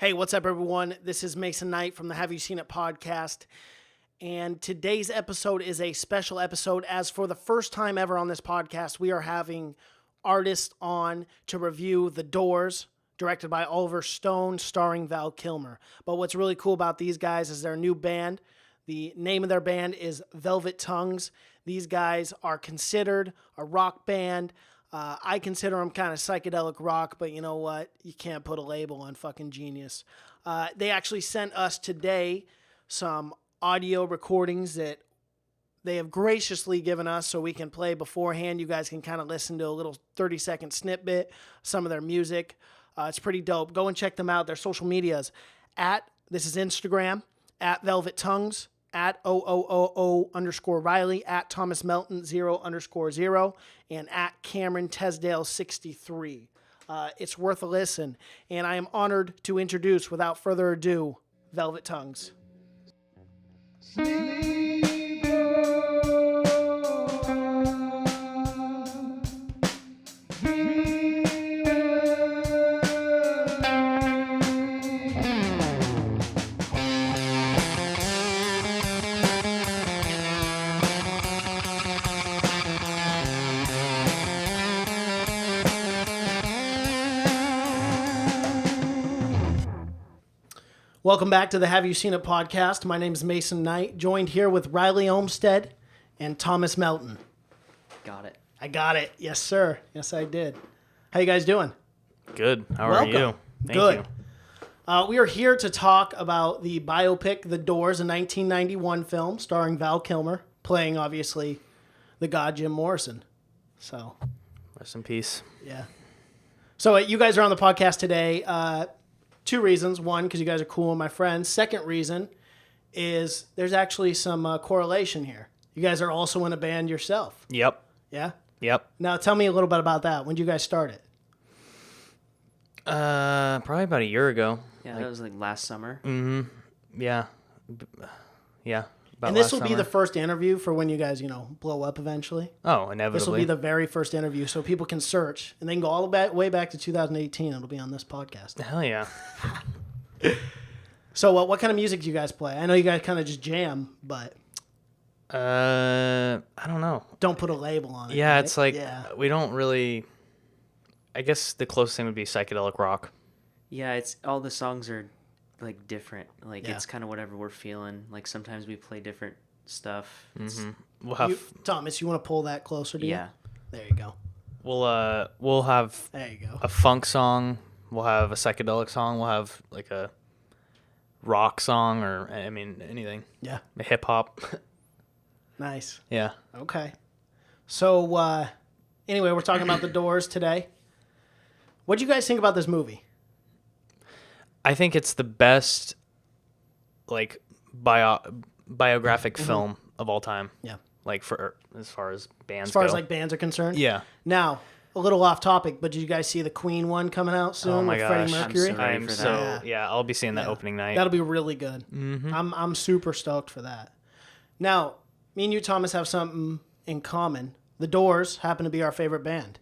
Hey, what's up, everyone? This is Mason Knight from the Have You Seen It podcast. And today's episode is a special episode, as for the first time ever on this podcast, we are having artists on to review The Doors, directed by Oliver Stone, starring Val Kilmer. But what's really cool about these guys is their new band. The name of their band is VelvetTongues. These guys are considered a rock band. I consider them kind of psychedelic rock, but you know what? You can't put a label on fucking genius. They actually sent us today some audio recordings that they have graciously given us so we can play beforehand. You guys can kind of listen to a little 30-second snippet, some of their music. It's pretty dope. Go and check them out. Their social medias this is Instagram, at VelvetTongues, at @OOOO_Riley, at Thomas Melton 0_0, and at Cameron Tesdale 63. It's worth a listen, and I am honored to introduce, without further ado, VelvetTongues. Welcome back to the Have You Seen It podcast. My name is Mason Knight, joined here with Riley Olmstead and Thomas Melton. Got it. I got it. Yes, sir. Yes, I did. How you guys doing? Good. How are you? Thank you. We are here to talk about the biopic The Doors, a 1991 film starring Val Kilmer, playing, obviously, the god Jim Morrison. So, Rest in peace. yeah. So you guys are on the podcast today. Two reasons. One, because you guys are cool and my friends. Second reason is there's actually some correlation here. You guys are also in a band yourself. Yep. Yeah? Yep. Now tell me a little bit about that. When did you guys start it? Probably about a year ago. Yeah, that was like last summer. Yeah. Yeah. About And this last will be summer. the first interview for when you guys, blow up eventually. Oh, inevitably. This will be the very first interview, so people can search, and they can go all the way back to 2018. It'll be on this podcast. Hell yeah. So what kind of music do you guys play? I know you guys kind of just jam, but I don't know. don't put a label on it. Yeah, right? it's like Yeah. we don't really. I guess the closest thing would be psychedelic rock. Yeah, it's all the songs are like different. Like Yeah. it's kind of whatever we're feeling. Like sometimes we play different stuff. We'll have Thomas, you want to pull that closer to you? Yeah. There you go. we'll have There you go. a funk song. We'll have a psychedelic song. We'll have like a rock song, or I mean anything. Yeah. Hip hop. Nice. Yeah. Okay. So anyway, we're talking about The Doors today. What do you guys think about this movie? I think it's the best, like, biographic film of all time. Yeah. Like, for as far as bands As far go. as like bands are concerned? Yeah. Now, a little off topic, but did you guys see the Queen one coming out soon Oh my with Freddie gosh. Mercury? I'm so ready I'm for so that. yeah. I'll be seeing that Yeah. opening night. That'll be really good. Mm-hmm. I'm super stoked for that. Now, me and you, Thomas, have something in common. The Doors happen to be our favorite band.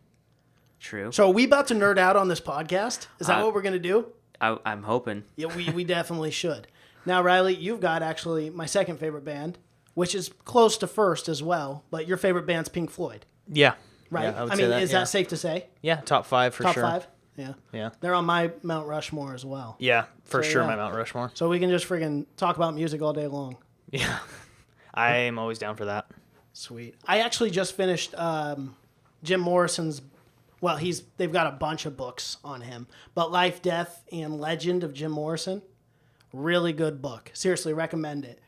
True. So are we about to nerd out on this podcast? Is that what we're going to do? I'm hoping. Yeah, we definitely should. Now, Riley, you've got actually my second favorite band, which is close to first as well, but your favorite band's Pink Floyd, Yeah. right? Yeah, I would I say mean, that, is yeah. that safe to say? Yeah, top 5 for Top sure. 5? Yeah. Yeah. They're on my Mount Rushmore as well. Yeah, for So, sure. yeah. My Mount Rushmore. So we can just friggin' talk about music all day long. Yeah. I am always down for that. Sweet. I actually just finished Jim Morrison's. Well, they've got a bunch of books on him, but Life, Death, and Legend of Jim Morrison, really good book. Seriously, recommend it.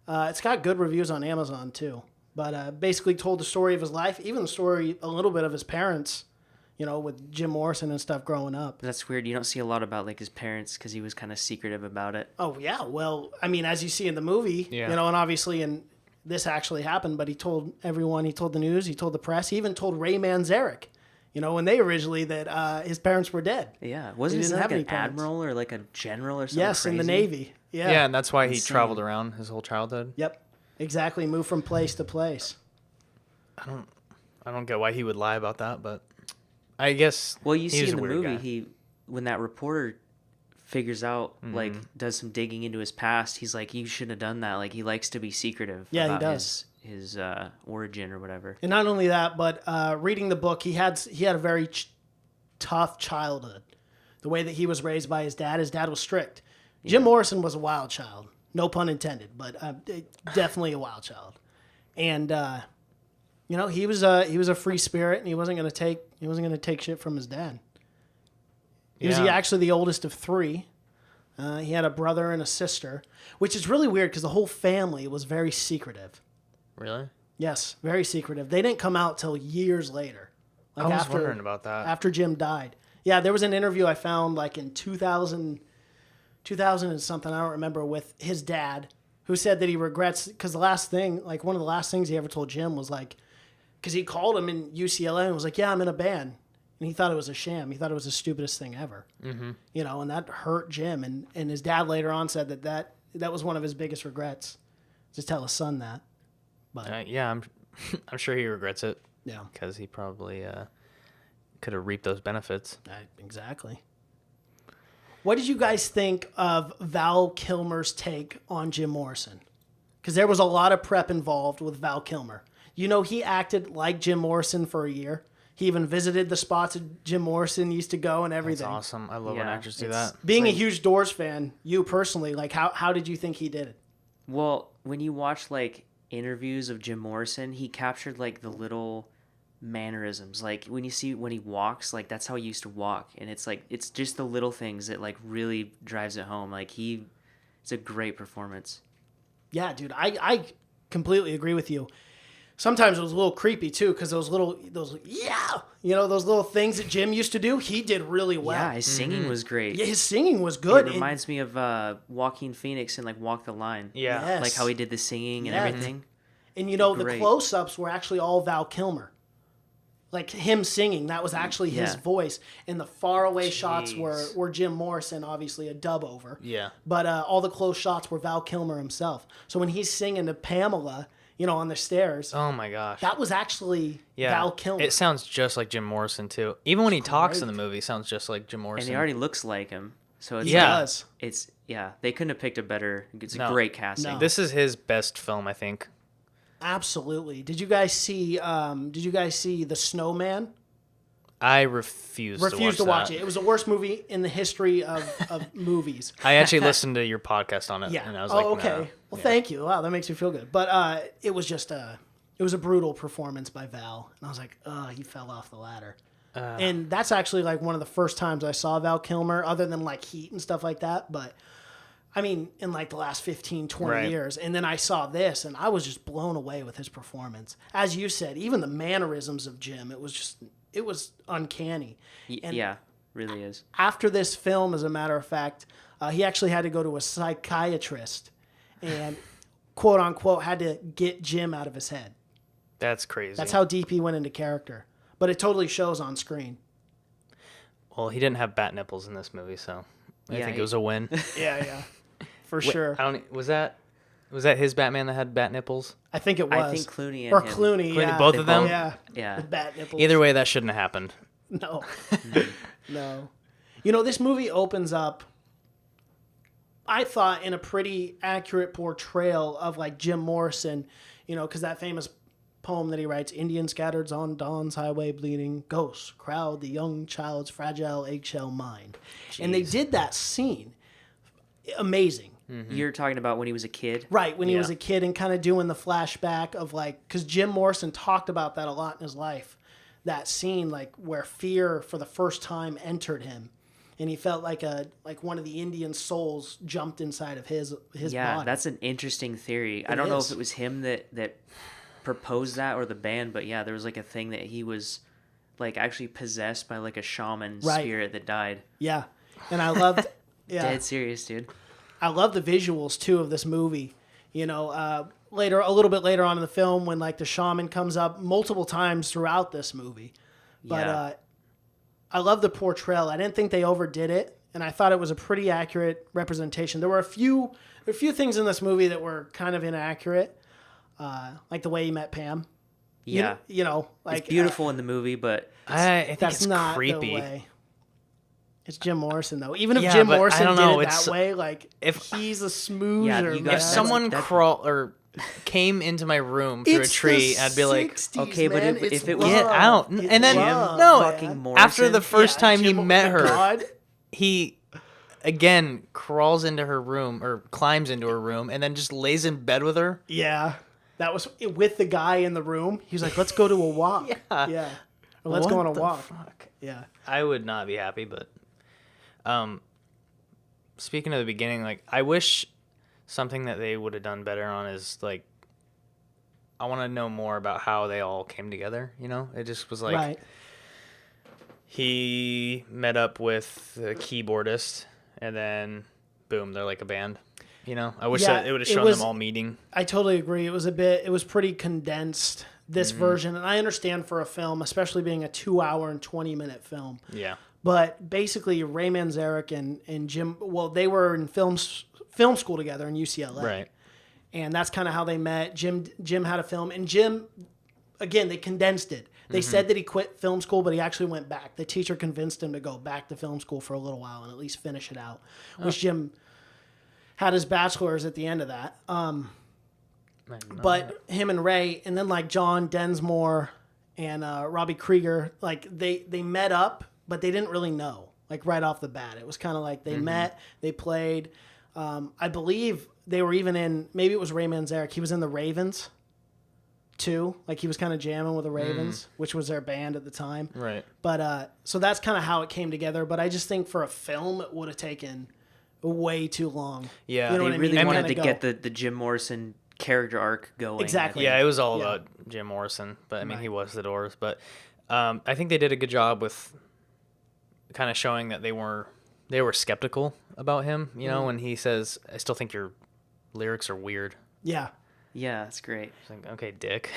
It's got good reviews on Amazon too. But basically told the story of his life, even the story a little bit of his parents, with Jim Morrison and stuff growing up. That's weird. You don't see a lot about like his parents because he was kind of secretive about it. Oh yeah, well, I mean, as you see in the movie, Yeah. and obviously this actually happened, but he told everyone, he told the news, he told the press, he even told Ray Manzarek, when they originally that his parents were dead. Yeah. Wasn't He he didn't like have an any parents. admiral or like a general or something? Yes, in the crazy? Navy. Yeah. Yeah, and that's why he Insane. traveled around his whole childhood. Yep. Exactly. Moved from place to place. I don't get why he would lie about that, but I guess Well, you see he's in a the weird movie, guy. when that reporter figures out, like, does some digging into his past, he's like, you shouldn't have done that. Like, he likes to be secretive about he does. his origin or whatever. And not only that, but reading the book, he had a very tough childhood. The way that he was raised by his dad was strict. Jim Morrison was a wild child. No pun intended, but definitely a wild child. And he was a free spirit, and he wasn't going to take shit from his dad. He was actually the oldest of 3. He had a brother and a sister, which is really weird because the whole family was very secretive. Really? Yes, very secretive. They didn't come out till years later. Like I was wondering about that. After Jim died. Yeah, there was an interview I found like in 2000 and something, I don't remember, with his dad, who said that he regrets, because one of the last things he ever told Jim was like, because he called him in UCLA and was like, yeah, I'm in a band. And he thought it was a sham. He thought it was the stupidest thing ever. Mm-hmm. And that hurt Jim. And his dad later on said that was one of his biggest regrets, to tell his son that. But I'm sure he regrets it. Yeah. Because he probably could have reaped those benefits. Exactly. What did you guys think of Val Kilmer's take on Jim Morrison? Because there was a lot of prep involved with Val Kilmer. He acted like Jim Morrison for a year. He even visited the spots that Jim Morrison used to go and everything. That's awesome. I love when actors do that. Being a huge Doors fan, you personally, like, how did you think he did it? Well, when you watch, like, interviews of Jim Morrison, he captured, like, the little mannerisms. Like, when he walks, like, that's how he used to walk. And it's, like, it's just the little things that, like, really drives it home. Like, it's a great performance. Yeah, dude, I completely agree with you. Sometimes it was a little creepy too, because those little things that Jim used to do, he did really well. Yeah, his singing was great. Yeah, his singing was good. It reminds me of Joaquin Phoenix in like Walk the Line. Yeah, yes. Like how he did the singing and everything. And the close-ups were actually all Val Kilmer. Like him singing, that was actually his voice. And the faraway shots were Jim Morrison, obviously a dub over. Yeah. But all the close shots were Val Kilmer himself. So when he's singing to Pamela, on the stairs. Oh my gosh. That was actually Val Kilmer. It sounds just like Jim Morrison too. Even when he talks in the movie, it sounds just like Jim Morrison. And he already looks like him. So it's he does. They couldn't have picked a better. It's a great casting. No. This is his best film, I think. Absolutely. Did you guys see The Snowman? I refused to watch it. It was the worst movie in the history of movies. I actually listened to your podcast on it. Yeah. And I was like, okay. no. Well, thank you. Wow, that makes me feel good. But it was just it was a brutal performance by Val, and I was like, he fell off the ladder. And that's actually like one of the first times I saw Val Kilmer, other than like Heat and stuff like that. But I mean, in like the last 15, 20 years. And then I saw this, and I was just blown away with his performance. As you said, even the mannerisms of Jim, it was uncanny. And really is. after this film, as a matter of fact, he actually had to go to a psychiatrist and, quote unquote, had to get Jim out of his head. That's crazy. That's how deep he went into character. But it totally shows on screen. Well, he didn't have bat nipples in this movie, so I think it was a win. Yeah. For sure. Was that his Batman that had bat nipples? I think it was. I think Clooney and or him. Clooney, yeah. Both of them? Yeah. With bat nipples. Either way, that shouldn't have happened. No. No. This movie opens up, I thought, in a pretty accurate portrayal of like Jim Morrison, because that famous poem that he writes, Indian scattered on dawn's highway bleeding, ghosts crowd the young child's fragile eggshell mind. Jeez. And they did that scene. Amazing. Mm-hmm. You're talking about when he was a kid? Right, when he was a kid and kind of doing the flashback of like, because Jim Morrison talked about that a lot in his life. That scene, like where fear for the first time entered him. And he felt like one of the Indian souls jumped inside of his body. Yeah, that's an interesting theory. I don't know if it was him that proposed that or the band, but yeah, there was like a thing that he was like actually possessed by like a shaman spirit that died. Yeah, and I loved. Yeah, dead serious, dude. I love the visuals too of this movie. A little bit later on in the film, when like the shaman comes up multiple times throughout this movie, but I love the portrayal. I didn't think they overdid it, and I thought it was a pretty accurate representation. There were a few things in this movie that were kind of inaccurate, like the way he met Pam. Yeah, like it's beautiful in the movie, but I think that's it's not creepy. the way. It's Jim Morrison though. Even if Yeah, Jim but I Morrison don't did know, it it's- that way, like if- he's a smoozer. Yeah, you man. got- If someone came into my room through a It's tree, the I'd be like, 60s, okay, but man. if It's it was- get love. out. It's And then love, no, fucking man. Morrison. after the first time he Jim- met the her, God, he again crawls into her room or climbs into her room and then just lays in bed with her. yeah, that was with the guy in the room. He was like, "Let's go to a walk." Yeah. Or let's go What on a the walk. fuck? Yeah. I would not be happy, but speaking of the beginning, like I wish something that they would have done better on is like I want to know more about how they all came together, you know? It just was like Right. he met up with the keyboardist and then boom, they're like a band. You know? I wish Yeah, that it would have it shown was- them all meeting. I totally agree. It was pretty condensed, this Mm-hmm. version. And I understand for a film, especially being a 2 hour and 20-minute film. Yeah. But basically, Ray Manzarek and Jim, well, they were in film school together in UCLA. Right. And that's kind of how they met. Jim had a film. And Jim, again, they condensed it. They said that he quit film school, but he actually went back. The teacher convinced him to go back to film school for a little while and at least finish it out, which Jim had his bachelor's at the end of that. But him and Ray, and then like John Densmore and Robbie Krieger, like they met up, but they didn't really know, like right off the bat. It was kind of like they met, they played. I believe they were even in, maybe it was Ray Manzarek. He was in the Ravens too. Like he was kind of jamming with the Ravens, which was their band at the time. Right. But so that's kind of how it came together. But I just think for a film, it would have taken way too long. Yeah. You know They what I really mean? wanted Kinda to go. get the Jim Morrison character arc going. Exactly. Yeah, it was all Yeah. about Jim Morrison, but I mean, Right. he was the Doors. But I think they did a good job with kind of showing that they were skeptical about him. You know, when he says, "I still think your lyrics are weird." Yeah. Yeah, that's great. It's like, okay, dick.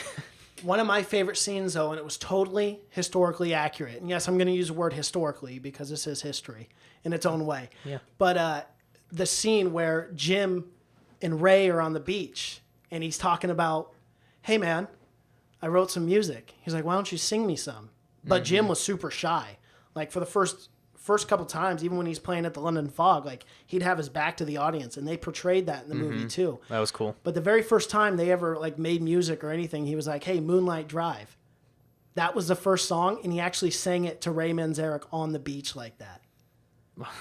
One of my favorite scenes, though, and it was totally historically accurate. And yes, I'm going to use the word historically because this is history in its own way. Yeah. But the scene where Jim and Ray are on the beach and he's talking about, "Hey, man, I wrote some music." He's like, "Why don't you sing me some?" But Jim was super shy. Like for the first couple times, even when he's playing at the London Fog, like he'd have his back to the audience, and they portrayed that in the movie too. That was cool. But the very first time they ever like made music or anything, he was like, "Hey, Moonlight Drive." That was the first song, and he actually sang it to Ray Manzarek on the beach like that.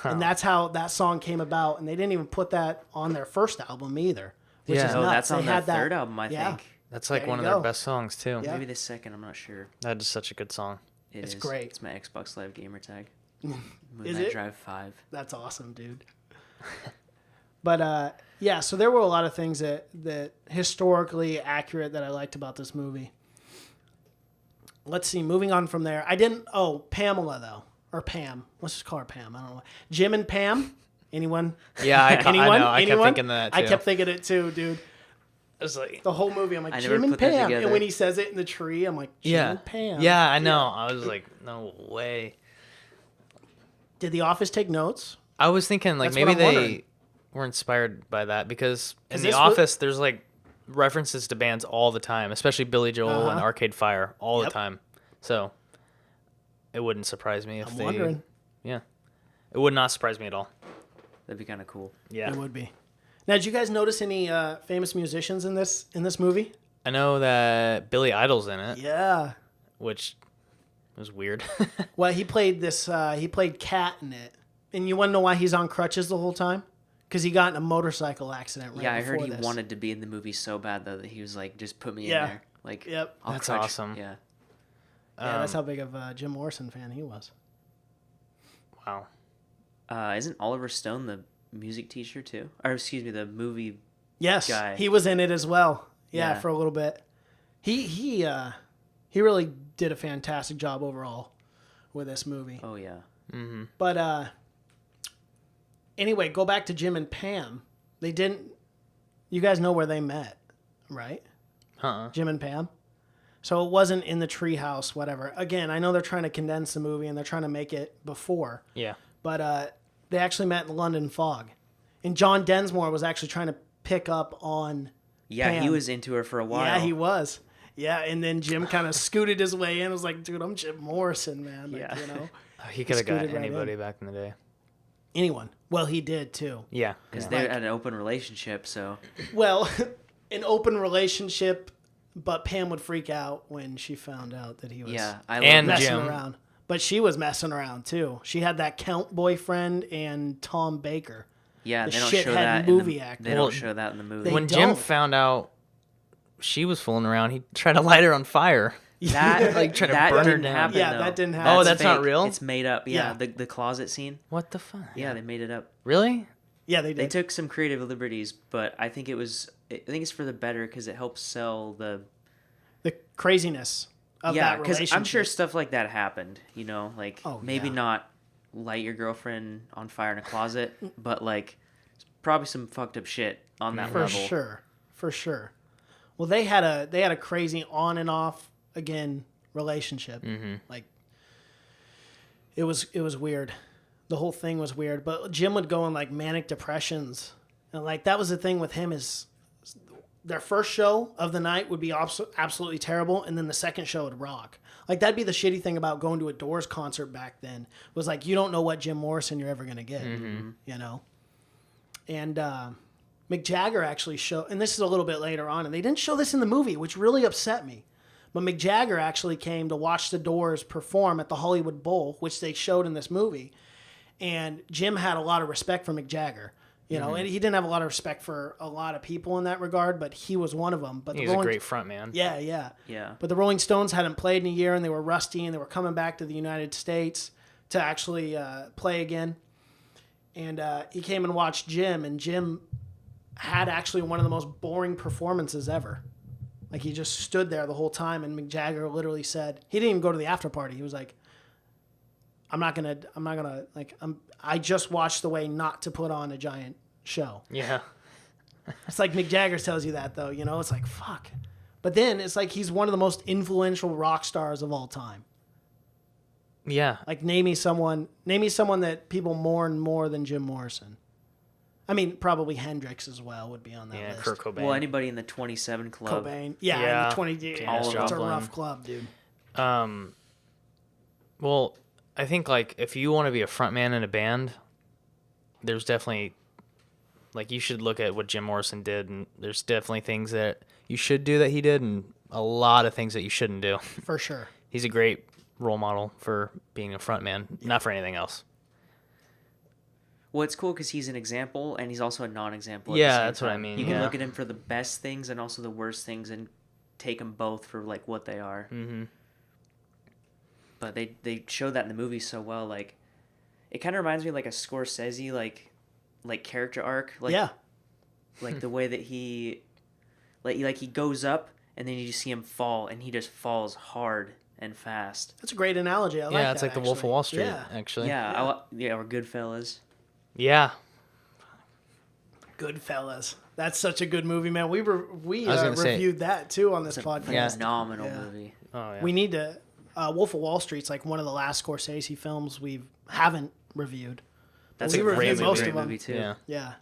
And that's how that song came about. And they didn't even put that on their first album either, which Yeah. is Oh, nuts. that's on They their had that- third album, I yeah. think. That's like There one you of their go. best songs too. Yeah. Maybe the second, I'm not sure. That is such a good song. It's Is. great. It's my Xbox Live gamer tag. Is Moonlight it? Drive 5. That's awesome, dude. But yeah, so there were a lot of things that historically accurate that I liked about this movie. Let's see, moving on from there. Pamela though, or Pam. Let's just call her Pam. I don't know. Jim and Pam. Anyone? Yeah, I Anyone? know. I kept Anyone? thinking that too. I kept thinking it too, dude. It was like, The whole movie, I'm like, I never Jim and put that Pam. together. And when he says it in the tree, I'm like, Jim yeah, and Pam. yeah, I know. I was like, no way. Did The Office take notes? I was thinking like That's what maybe I'm they wondering. were inspired by that because in 'Cause The this wa- Office there's like references to bands all the time, especially Billy Joel and Uh-huh. Arcade Fire all Yep. the time. So it wouldn't surprise me if I'm they. wondering. Yeah, it would not surprise me at all. That'd be kind of cool. Yeah, It would be. Now, did you guys notice any famous musicians in this movie? I know that Billy Idol's in it, Yeah. which was weird. Well, he played he played Cat in it. And you want to know why he's on crutches the whole time? Because he got in a motorcycle accident right Yeah, I heard before he this. wanted to be in the movie so bad though that he was like, just put me Yeah. in there. Like, Yep. I'll That's crutch. awesome. Yeah. Yeah, that's how big of a Jim Morrison fan he was. Wow. Isn't Oliver Stone the music teacher too? Or excuse me, the movie. Yes, Guy. he was in it as well. Yeah, Yeah. for a little bit. He really did a fantastic job overall with this movie. Oh yeah. But anyway, go back to Jim and Pam. They didn't. You guys know where they met, right? Huh. Jim and Pam. So it wasn't in the treehouse, whatever. Again, I know they're trying to condense the movie and they're trying to make it before, Yeah. but they actually met in the London Fog, and John Densmore was actually trying to pick up on. Yeah, he Pam. was into her for a while. Yeah, he was. Yeah, and then Jim kind of scooted his way in. I was like, dude, I'm Jim Morrison, man. Like, Yeah. you know. He could have got scooted right anybody in. back in the day. Anyone. Well, he did too. Yeah. Because yeah. they had an open relationship, so Well, an open relationship, but Pam would freak out when she found out that he was And messing Jim. around. But she was messing around too. She had that Count boyfriend and Tom Baker. Yeah, The they don't shithead show that movie in the, actor. They Well, don't show that in the movie. They When Jim don't. found out she was fooling around, he tried to light her on fire. That Like, try to that burn her didn't down. happen. Yeah, though. that didn't happen. Oh, that's not fake. real? It's made up. Yeah, Yeah. the closet scene. What the fuck? Yeah, they made it up. Really? Yeah, they They did. took some creative liberties, but I think it's for the better because it helps sell the. The craziness of Yeah, that because relationship. I'm sure stuff like that happened. You know, like Oh, maybe yeah. not light your girlfriend on fire in a closet, but like probably some fucked up shit on that For level. sure. For sure. Well, they had a crazy on and off again relationship. Like it was weird. The whole thing was weird. But Jim would go in like manic depressions, and like that was the thing with him is their first show of the night would be absolutely terrible, and then the second show would rock. Like that'd be the shitty thing about going to a Doors concert back then was like you don't know what Jim Morrison you're ever gonna get, you know. And Mick Jagger actually showed, and this is a little bit later on, and they didn't show this in the movie, which really upset me. But Mick Jagger actually came to watch the Doors perform at the Hollywood Bowl, which they showed in this movie. And Jim had a lot of respect for Mick Jagger, you know, and he didn't have a lot of respect for a lot of people in that regard, but he was one of them. But He's a great front man. Yeah, yeah. Yeah. But the Rolling Stones hadn't played in a year, and they were rusty, and they were coming back to the United States to actually play again. And he came and watched Jim, and Jim had actually one of the most boring performances ever. Like he just stood there the whole time, and Mick Jagger literally said he didn't even go to the after party. He was like, I just watched the way not to put on a giant show. Yeah. It's like Mick Jagger tells you that though, you know, it's like fuck. But then it's like he's one of the most influential rock stars of all time. Yeah. Like name me someone that people mourn more than Jim Morrison. I mean, probably Hendrix as well would be on that Yeah, list. Kurt Cobain. Well, anybody in the 27 club. Cobain. Yeah, Yeah. 20 Janis it's a Joplin. rough club, dude. Well, I think like if you want to be a front man in a band, there's definitely like you should look at what Jim Morrison did, and there's definitely things that you should do that he did, and a lot of things that you shouldn't do. For sure. He's a great role model for being a front man, not for anything else. Well, it's cool because he's an example and he's also a non-example. At Yeah, the same that's what I time. mean, You can yeah. look at him for the best things and also the worst things and take them both for like what they are. Mm-hmm. But they show that in the movie so well. Like, it kind of reminds me of like a Scorsese like character arc. Like, yeah. Like the way that he he goes up and then you just see him fall and he just falls hard and fast. That's a great analogy. I like that. Yeah, it's like the Wolf of actually. Wall Street, Yeah. actually. Yeah, or Goodfellas. Yeah. Goodfellas. That's such a good movie, man. We I was gonna say- reviewed that too on this podcast. Yeah. Phenomenal Yeah. movie. Oh yeah. We need to. Wolf of Wall Street's like one of the last Scorsese films we haven't reviewed. That's we a great reviewed most movie, of them. movie too. Yeah. Yeah,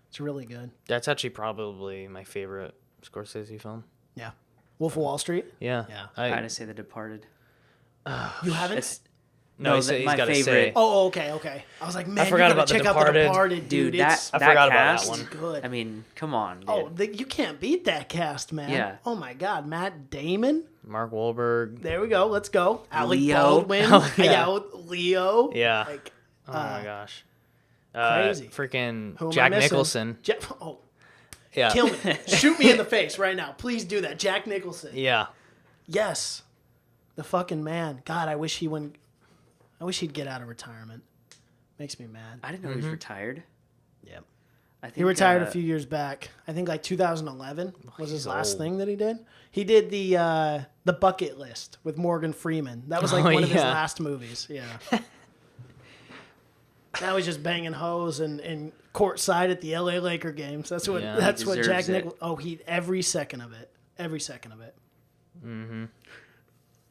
it's really good. That's actually probably my favorite Scorsese film. Yeah, Wolf of Wall Street. Yeah. Yeah. I had to say The Departed. You haven't? It's No, he's my got to favorite. say. Oh, okay. I was like, man, forgot you gotta about The check out The Departed. Departed, dude. Dude, It's I forgot about that cast, one. good. I mean, come on, dude. Oh, you can't beat that cast, man. Yeah. Oh my God, Matt Damon. Mark Wahlberg. There we go. Let's go. Alec Leo. Baldwin. Oh, yeah. Yeah, Leo. Yeah. Like, Oh my gosh. crazy. Freaking who am I Jack missing? Nicholson. Oh, Yeah. kill me. Shoot me in the face right now. Please do that. Jack Nicholson. Yeah. Yes. The fucking man. God, I wish he'd get out of retirement. Makes me mad. I didn't know he was retired. Yep. I think He retired a few years back. I think like 2011 was his he's last old. thing that he did. He did the Bucket List with Morgan Freeman. That was like Oh, one of his yeah. last movies. Yeah. Now he's just banging hoes and courtside at the LA Laker games. That's what Yeah. that's He what Jack deserves it. Nicholson. Oh, he every second of it. Every second of it.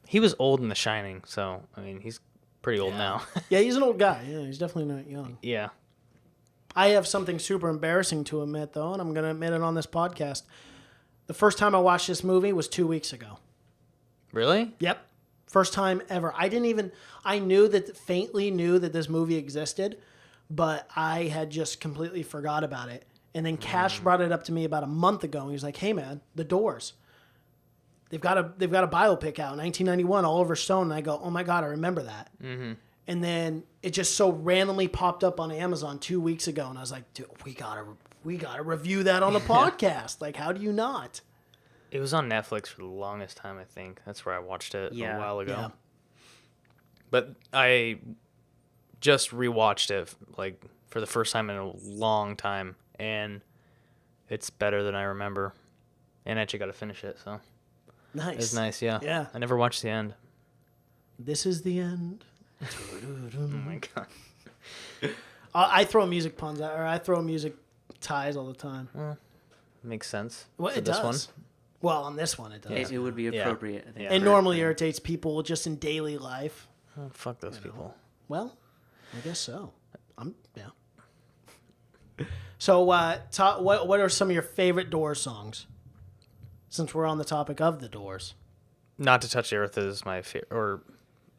He was old in The Shining, so I mean he's pretty old Yeah. now. Yeah, he's an old guy. Yeah, he's definitely not young. Yeah. I have something super embarrassing to admit, though, and I'm going to admit it on this podcast. The first time I watched this movie was 2 weeks ago. Really? Yep. First time ever. Faintly knew that this movie existed, but I had just completely forgot about it. And then Cash brought it up to me about a month ago. And he was like, "Hey man, The Doors. They've got a biopic out, 1991, Oliver Stone." And I go, "Oh my God, I remember that." Mm-hmm. And then it just so randomly popped up on Amazon 2 weeks ago. And I was like, "Dude, we gotta review that on the podcast. Like, how do you not?" It was on Netflix for the longest time, I think. That's where I watched it a while ago. Yeah. But I just rewatched it like for the first time in a long time, and it's better than I remember. And I actually got to finish it, so Nice. it's nice. Yeah. Yeah. I never watched the end. This is the end. Oh my God. I throw music puns out, or I throw music ties all the time. Makes sense. Well, for it this does. one. Well, on this one, it does. It would be appropriate. I think. Yeah. It normally irritates people just in daily life. Oh, fuck those people. Well, I guess so. Yeah. So, what are some of your favorite Doors songs? Since we're on the topic of the Doors. Not to Touch the Earth is my favorite,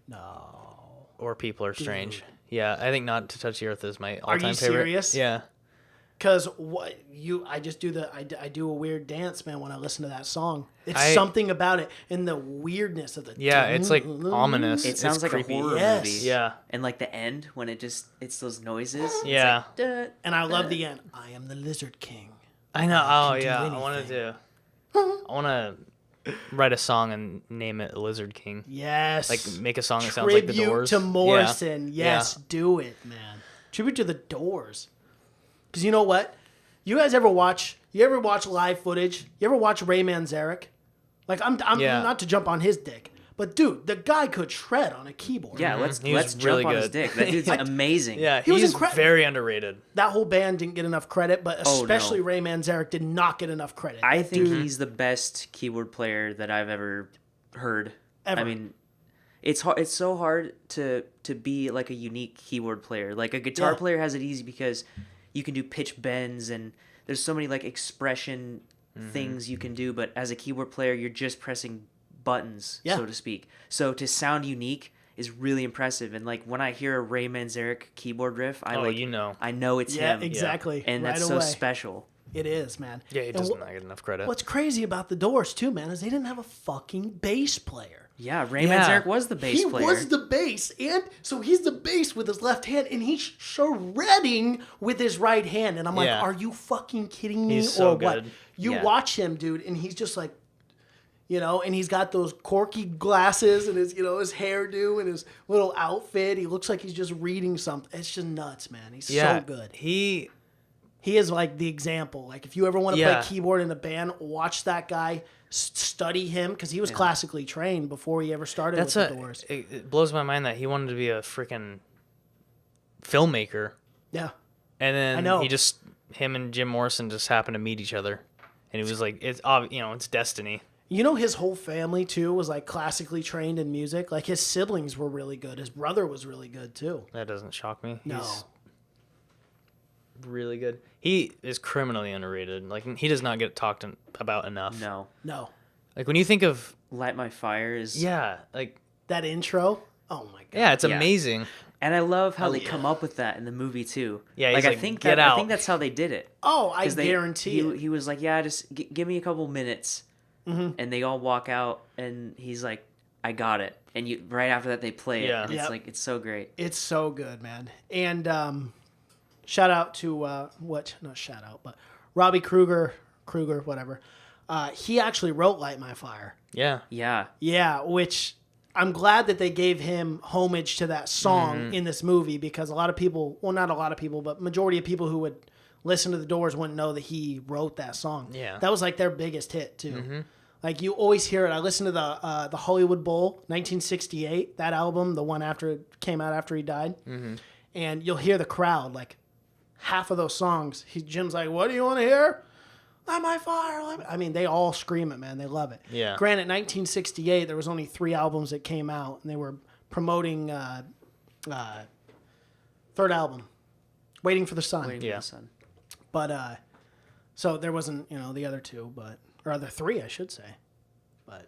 No. or People Are Strange. Yeah, I think Not to Touch the Earth is my all-time Are you favorite. serious? Yeah. Because I do a weird dance, man, when I listen to that song. It's I- something about it and the weirdness of the. Yeah, it's like ominous. It sounds It's like creepy. a horror Yes. movie. Yeah. And like the end when it's those noises. It's Yeah. like, duh, And I love the end. I am the Lizard King. I know. Oh, can do yeah. I want to write a song and name it Lizard King. Yes. Like make a song that sounds like The Tribute Doors. to Morrison. Yeah. Yes, do it, man. Tribute to the Doors. Because you know what? You guys ever watch live footage? You ever watch Ray Manzarek? Like, I'm Yeah. not to jump on his dick, but dude, the guy could shred on a keyboard. yeah, man. let's He was jump really on his good. dick. That dude's amazing. Yeah, He was he's incredible. very underrated. That whole band didn't get enough credit, but Oh, no. especially Ray Manzarek did not get enough credit. I think Dude, he's the best keyboard player that I've ever heard. Ever. I mean, it's hard. It's so hard to be like a unique keyboard player. Like a guitar Yeah. player has it easy because you can do pitch bends and there's so many like expression things you can do. But as a keyboard player, you're just pressing buttons, Yeah. so to speak. So to sound unique is really impressive. And like when I hear a Ray Manzarek keyboard riff, I know it's yeah, him. exactly. And right that's away. so special. It is, man. Yeah, he And does not get enough credit. What's crazy about the Doors too, man, is they didn't have a fucking bass player. Yeah, Ray Yeah. Manzarek was the bass player. He was the bass, and so he's the bass with his left hand, and he's shredding with his right hand. And I'm like, Yeah. are you fucking kidding me, He's so or what? good. You Yeah. watch him, dude, and he's just like, and he's got those corky glasses and his, his hairdo and his little outfit. He looks like he's just reading something. It's just nuts, man. He's so good. He He is like the example. Like if you ever want to Yeah. play keyboard in a band, watch that guy, study him because he was classically trained before he ever started with the Doors. it blows my mind that he wanted to be a freaking filmmaker, Yeah. and then I know. him and Jim Morrison just happened to meet each other, and he was like, it's destiny. You know, his whole family too was like classically trained in music. Like his siblings were really good. His brother was really good too. That doesn't shock me. No. He's really good. He is criminally underrated. Like he does not get talked about enough. No. No. Like when you think of Light My Fire is... That intro. Oh my god. it's Yeah. amazing. And I love how they come up with that in the movie too. Yeah, he's I like, think "Get I out." think that's how they did it. Oh, I 'Cause guarantee it. he was like, yeah, just give me a couple minutes, Mm-hmm. and they all walk out, and he's like, I got it. And right after that they play it. Yeah. And Yep. it's like it's so great. It's so good, man. And shout out to not shout out, but Robbie Kruger, whatever. He actually wrote "Light My Fire." Yeah. Yeah. Yeah, which I'm glad that they gave him homage to that song Mm-hmm. in this movie because a lot of people, well, not a lot of people, but majority of people who would listen to the Doors wouldn't know that he wrote that song. Yeah. That was like their biggest hit too. Like you always hear it. I listened to the Hollywood Bowl, 1968, that album, the one after it came out after he died, and you'll hear the crowd like half of those songs. Jim's like, "What do you want to hear?" "Light My Fire." I mean, they all scream it, man. They love it. Yeah. Granted, 1968, there was only 3 albums that came out, and they were promoting third album, "Waiting for the Sun." Waiting for Yeah. the Sun. But so there wasn't, the other 2, or other 3, I should say. But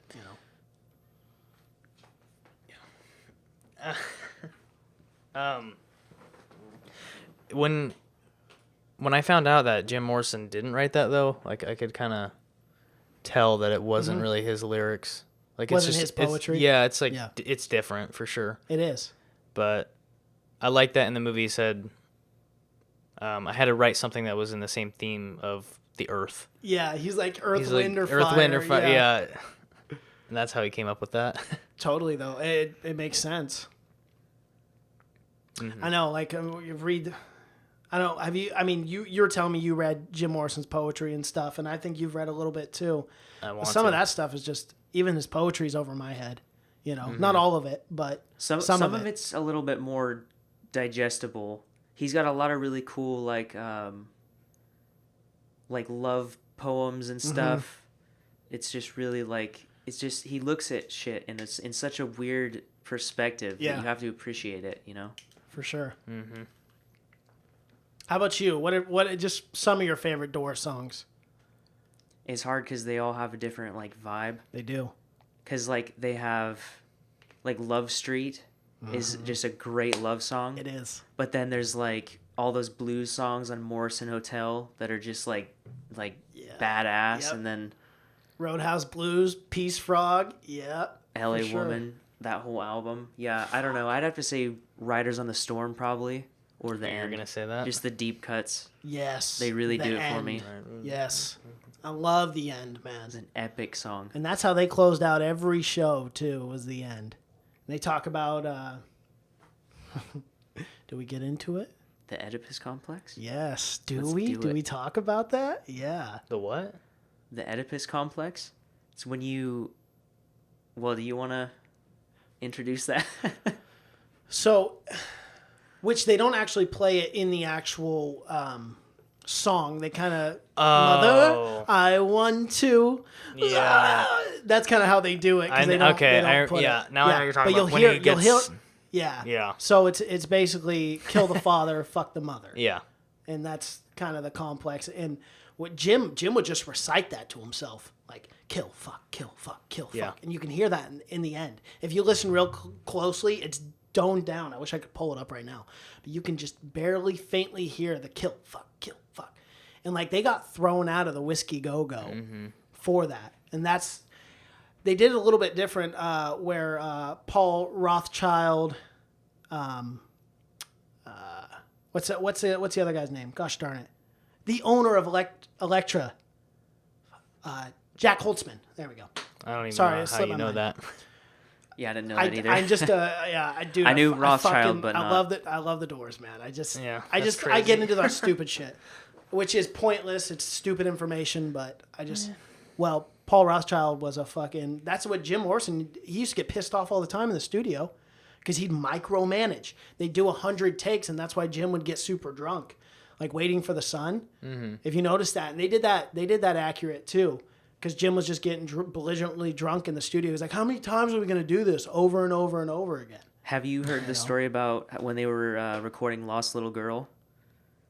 When I found out that Jim Morrison didn't write that though, like I could kind of tell that it wasn't really his lyrics. Like Wasn't it's just his poetry? it's like Yeah. it's different for sure. It is. But I like that in the movie he said I had to write something that was in the same theme of the earth. Yeah, he's like Earth, He's Wind, like, or Earth, Fire. Wind, or Fire. Yeah. And that's how he came up with that. Totally, though. It makes sense. I know, like, you read... I don't have you... I mean, you're telling me you read Jim Morrison's poetry and stuff, and I think you've read a little bit, too. Some of that stuff is just... Even his poetry's over my head. You know, not all of it, but some of it's a little bit more digestible. He's got a lot of really cool, like love poems and stuff. It's just really, like... It's just... He looks at shit in such a weird perspective that you have to appreciate it, you know? For sure. How about you? What just some of your favorite Doors songs? It's hard because they all have a different like vibe. They do. Because like they have like Love Street is just a great love song. It is. But then there's like all those blues songs on Morrison Hotel that are just like badass. Yep. And then Roadhouse Blues, Peace Frog. Yeah. LA sure. Woman, that whole album. Yeah, I don't know. I'd have to say Riders on the Storm probably. Or the You're end. gonna say that? Just the deep cuts. Yes. They really the do it end. for me. Yes. I love the end, man. It's an epic song. And that's how they closed out every show, too, was the end. And they talk about... do we get into it? The Oedipus Complex? Yes. Do Let's we? do Do it. we talk about that? Yeah. The what? The Oedipus Complex? It's when you... Well, do you want to introduce that? So... Which they don't actually play it in the actual song. They kind of, Mother, I want to. Yeah. That's kind of how they do it. They don't, they don't put it. Now I know what you're talking about. But you'll hear, yeah. Yeah. So it's basically kill the father, fuck the mother. Yeah. And that's kind of the complex. And what Jim would just recite that to himself. Like, kill, fuck, kill, fuck, kill, fuck. Yeah. And you can hear that in the end. If you listen real closely, it's toned down. I wish I could pull it up right now. But you can just barely faintly hear the kill, fuck. And like they got thrown out of the Whiskey Go-Go for that. And they did it a little bit different where Paul Rothschild, what's the other guy's name? Gosh darn it. The owner of Elektra, Jack Holtzman. There we go. I don't even Sorry, know it how slipped you my know mind. that. Yeah, I didn't know that either. I'm just I do. I knew Rothschild, but I not. love that. I love the Doors, man. I that's get crazy. into that stupid shit, which is pointless. It's stupid information, but well, Paul Rothschild was a fucking. That's what Jim Morrison. He used to get pissed off all the time in the studio because he'd micromanage. They'd do 100 takes, and that's why Jim would get super drunk, like Waiting for the Sun. Mm-hmm. If you notice that, and they did that accurate too. Because Jim was just getting belligerently drunk in the studio. He was like, how many times are we going to do this over and over and over again? Have you heard the story about when they were recording Lost Little Girl?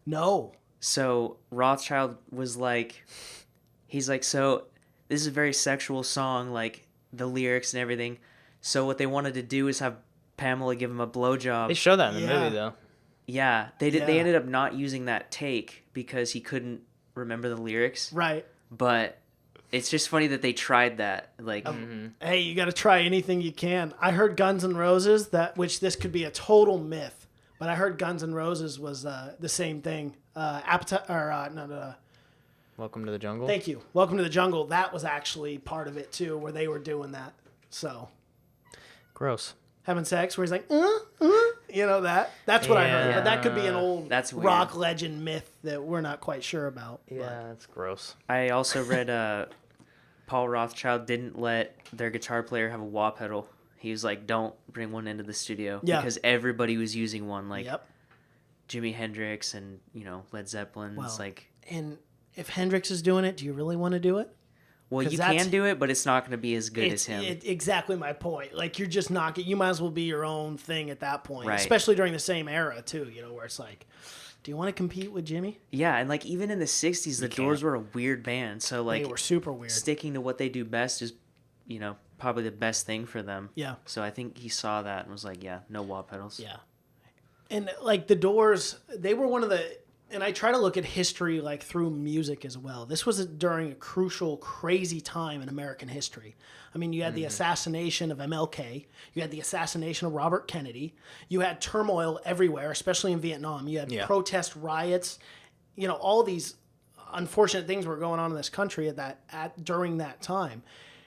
No. So Rothschild was like, he's like, so this is a very sexual song, like the lyrics and everything. So what they wanted to do is have Pamela give him a blowjob. They show that in the Yeah. movie though. Yeah, they did. They Yeah. ended up not using that take because he couldn't remember the lyrics. Right. But it's just funny that they tried that. Like, Hey, you got to try anything you can. I heard Guns N' Roses, which this could be a total myth, but I heard Guns N' Roses was the same thing. Welcome to the Jungle. Thank you. Welcome to the Jungle. That was actually part of it too, where they were doing that. So Gross. having sex, where he's like, you know that. That's what I heard. But that could be an old That's weird. rock legend myth that we're not quite sure about. Yeah, that's gross. I also read Paul Rothschild didn't let their guitar player have a wah pedal. He was like, don't bring one into the studio. Yeah. Because everybody was using one, like Yep. Jimi Hendrix and, Led Zeppelin. Well, It's like, and if Hendrix is doing it, do you really want to do it? well, 'cause you that's- can do it, but it's not going to be as good as him. Exactly my point. Like you're just not. You might as well be your own thing at that point, Right. especially during the same era too. Where it's like, do you want to compete with Jimmy? Yeah, and like even in the 60s, the Doors were a weird band. So like They were super weird. sticking to what they do best is, probably the best thing for them. Yeah. So I think he saw that and was like, yeah, no wah pedals. Yeah. And like the Doors, they were one of the, and I try to look at history like through music as well. This was during a crucial, crazy time in American history. I mean, you had the assassination of MLK, you had the assassination of Robert Kennedy, you had turmoil everywhere, especially in Vietnam. You had protest riots, you know, all these unfortunate things were going on in this country during that time.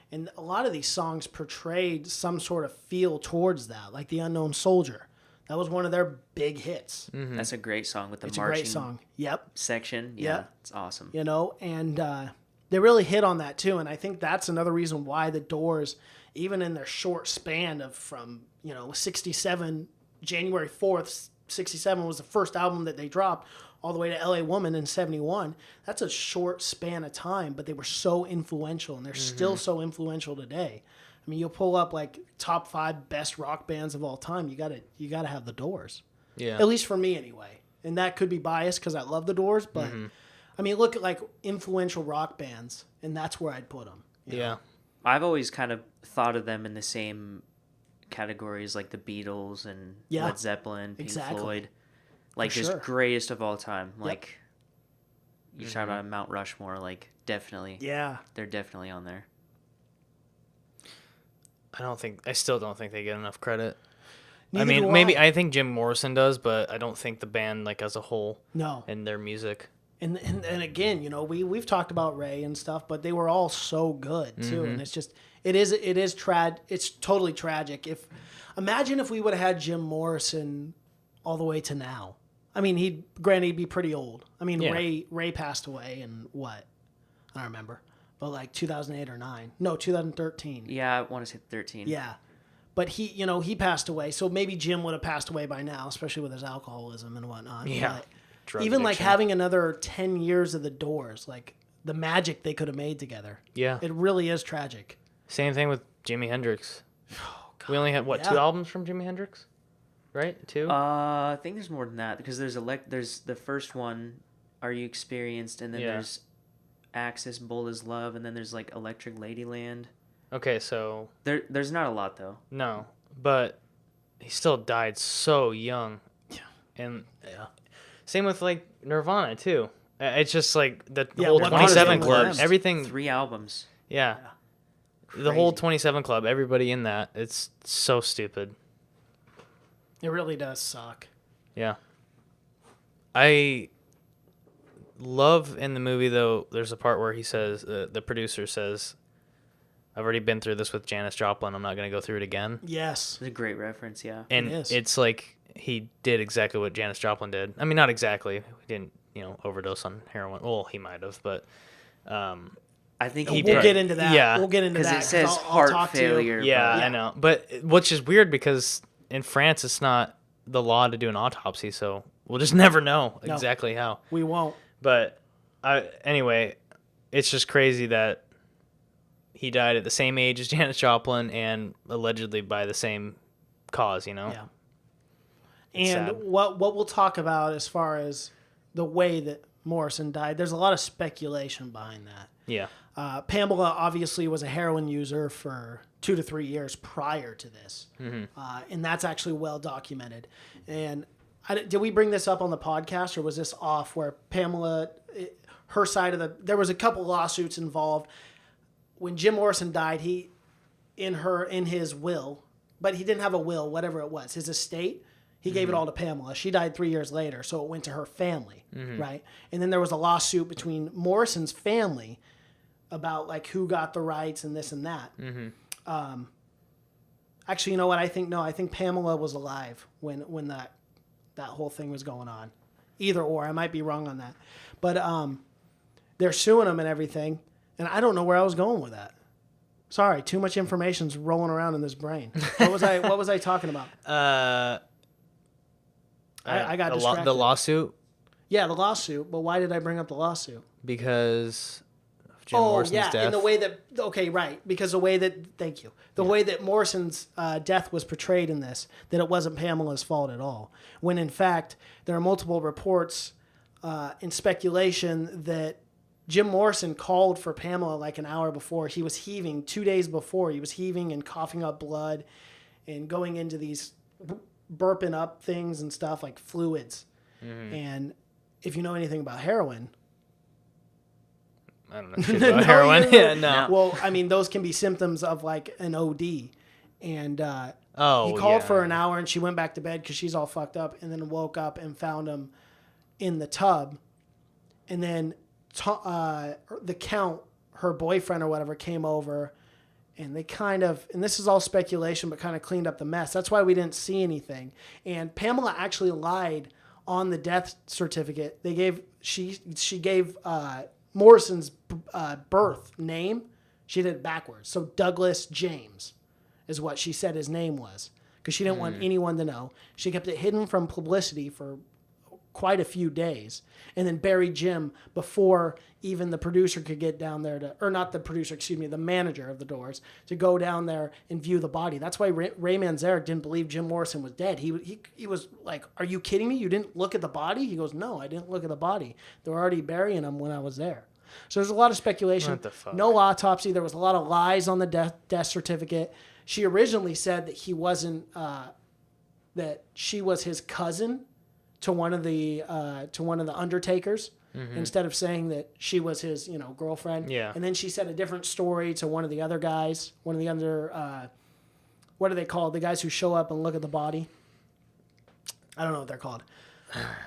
And a lot of these songs portrayed some sort of feel towards that, like The Unknown Soldier. That was one of their big hits. Mm-hmm. That's a great song with the it's marching a great song. Yep. section. Yeah, it's awesome. You know, and they really hit on that too. And I think that's another reason why the Doors, even in their short span of from, you know, 67, January 4th, 67 was the first album that they dropped, all the way to LA Woman in 71. That's a short span of time, but they were so influential, and they're still so influential today. I mean, you'll pull up like top 5 best rock bands of all time. You gotta have the Doors. Yeah. At least for me, anyway. And that could be biased because I love the Doors, but I mean, look at like influential rock bands, and that's where I'd put them. Yeah. I've always kind of thought of them in the same categories like the Beatles and Led Zeppelin, Pink Floyd. Like just greatest of all time. Like you talk about Mount Rushmore, like definitely. Yeah. They're definitely on there. I still don't think they get enough credit. Neither I mean, do maybe I think Jim Morrison does, but I don't think the band like as a whole. No. And their music. And again, you know, we've talked about Ray and stuff, but they were all so good too. And it's just it's totally tragic. Imagine if we would have had Jim Morrison all the way to now. I mean, he'd be pretty old. I mean, Ray passed away in what? I don't remember. But like 2008 or 9. No, 2013. Yeah, I want to say 13. Yeah. But he passed away. So maybe Jim would have passed away by now, especially with his alcoholism and whatnot. Yeah. But even like having another 10 years of the Doors, like the magic they could have made together. Yeah. It really is tragic. Same thing with Jimi Hendrix. Oh, God. We only had 2 albums from Jimi Hendrix? Right? 2? I think there's more than that because there's the first one, Are You Experienced, and then there's Axis, Bold as Love, and then there's like Electric Ladyland. Okay, so there's not a lot though. No, but he still died so young. Yeah. And same with like Nirvana too. It's just like the whole 27 Club, everything 3 albums. Yeah. The whole 27 Club, everybody in that, it's so stupid. It really does suck. Yeah. I love in the movie, though, there's a part where he says, the producer says, I've already been through this with Janis Joplin. I'm not going to go through it again. Yes. It's a great reference, yeah. And it's like he did exactly what Janis Joplin did. I mean, not exactly. He didn't, overdose on heroin. Well, he might have, but... I think we'll get into that. Yeah. We'll get into that. Because it says heart failure. Yeah, I know. But which is weird because in France, it's not the law to do an autopsy, so we'll just never know exactly how. We won't. But anyway, it's just crazy that he died at the same age as Janis Joplin and allegedly by the same cause, Yeah. And what we'll talk about as far as the way that Morrison died, there's a lot of speculation behind that. Yeah. Pamela obviously was a heroin user for 2 to 3 years prior to this. Mm-hmm. And that's actually well documented. And did we bring this up on the podcast, or was this off where Pamela, her side of there was a couple lawsuits involved. When Jim Morrison died, in his will, but he didn't have a will, whatever it was, his estate, he gave it all to Pamela. She died 3 years later, so it went to her family, right? And then there was a lawsuit between Morrison's family about like who got the rights and this and that. Actually, you know what? I think Pamela was alive when that whole thing was going on. Either or, I might be wrong on that. But they're suing him and everything, and I don't know where I was going with that. Sorry, too much information's rolling around in this brain. What was I talking about? I got distracted. The lawsuit? Yeah, the lawsuit. But why did I bring up the lawsuit? Because of Jim Morrison's death. In the way that... Okay, right. Because the way that... Thank you. The way that Morrison's death was portrayed in this, that it wasn't Pamela's fault at all. When, in fact, there are multiple reports and speculation that Jim Morrison called for Pamela like an hour before. He was heaving 2 days before. He was heaving and coughing up blood and going into these burping up things and stuff like fluids. And if you know anything about heroin, I don't know shit about heroin. Yeah, no. well, I mean, those can be symptoms of like an OD. And he Oh, called yeah. for an hour and she went back to bed because she's all fucked up, and then woke up and found him in the tub. And then the Count, her boyfriend or whatever, came over, and they kind of, and this is all speculation, but kind of cleaned up the mess. That's why we didn't see anything. And Pamela actually lied on the death certificate. She gave Morrison's birth name. She did it backwards. So Douglas James is what she said his name was, because she didn't want anyone to know. She kept it hidden from publicity for quite a few days, and then buried Jim before even the producer could get down there or not the producer, excuse me, the manager of the Doors, to go down there and view the body. That's why Ray Manzarek didn't believe Jim Morrison was dead. He was like, "Are you kidding me? You didn't look at the body?" He goes, "No, I didn't look at the body. They were already burying him when I was there." So there's a lot of speculation. What the fuck? No autopsy. There was a lot of lies on the death certificate. She originally said that he wasn't, that she was his cousin to one of the undertakers, instead of saying that she was his, girlfriend. Yeah. And then she said a different story to one of the other guys, one of the other, what are they called? The guys who show up and look at the body. I don't know what they're called.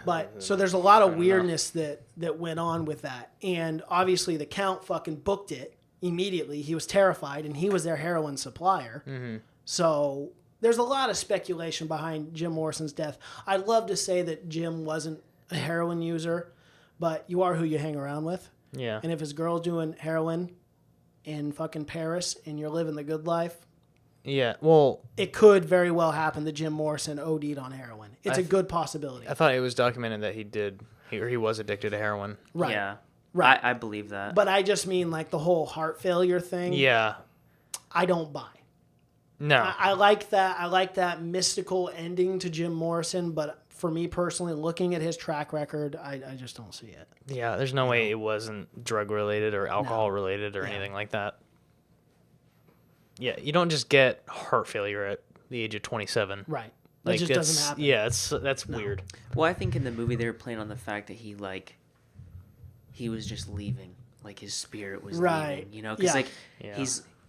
But so there's a lot of weirdness that went on with that. And obviously the Count fucking booked it immediately. He was terrified, and he was their heroin supplier. So there's a lot of speculation behind Jim Morrison's death. I'd love to say that Jim wasn't a heroin user, but you are who you hang around with. Yeah. And if his girl's doing heroin in fucking Paris and you're living the good life, Yeah. Well, it could very well happen that Jim Morrison OD'd on heroin. It's a good possibility. I thought it was documented that he was addicted to heroin. Right. Yeah. Right. I believe that. But I just mean like the whole heart failure thing. Yeah. I don't buy. No. I like that. I like that mystical ending to Jim Morrison, but for me personally, looking at his track record, I just don't see it. Yeah, there's no way it wasn't drug related or alcohol related or anything like that. Yeah, you don't just get heart failure at the age of 27. Right. That just doesn't happen. Yeah, that's weird. Well, I think in the movie they were playing on the fact that he was just leaving, like his spirit was Right. leaving, because Yeah.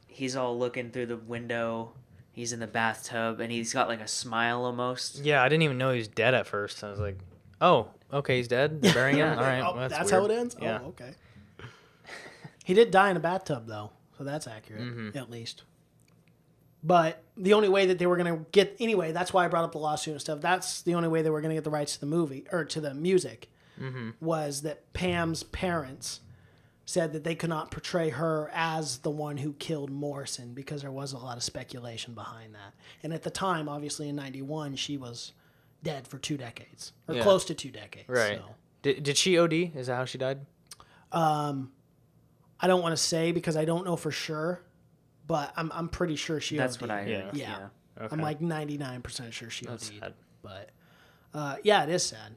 he's all looking through the window, he's in the bathtub, and he's got like a smile almost. Yeah, I didn't even know he was dead at first. I was like, oh, okay, he's dead. They're burying him. All right, Oh, well, that's weird. how it ends? Yeah. Oh, okay. He did die in a bathtub, though, so that's accurate, at least. But the only way that they were going to get... Anyway, that's why I brought up the lawsuit and stuff. That's the only way they were going to get the rights to the movie, or to the music, was that Pam's parents said that they could not portray her as the one who killed Morrison because there was a lot of speculation behind that. And at the time, obviously in 91, she was dead for 2 decades, or close to 2 decades. Right. So. Did she OD? Is that how she died? I don't want to say because I don't know for sure, but I'm pretty sure she That's OD'd. what I heard. Yeah. Okay. I'm like 99% sure she That's OD'd. sad. But yeah, it is sad,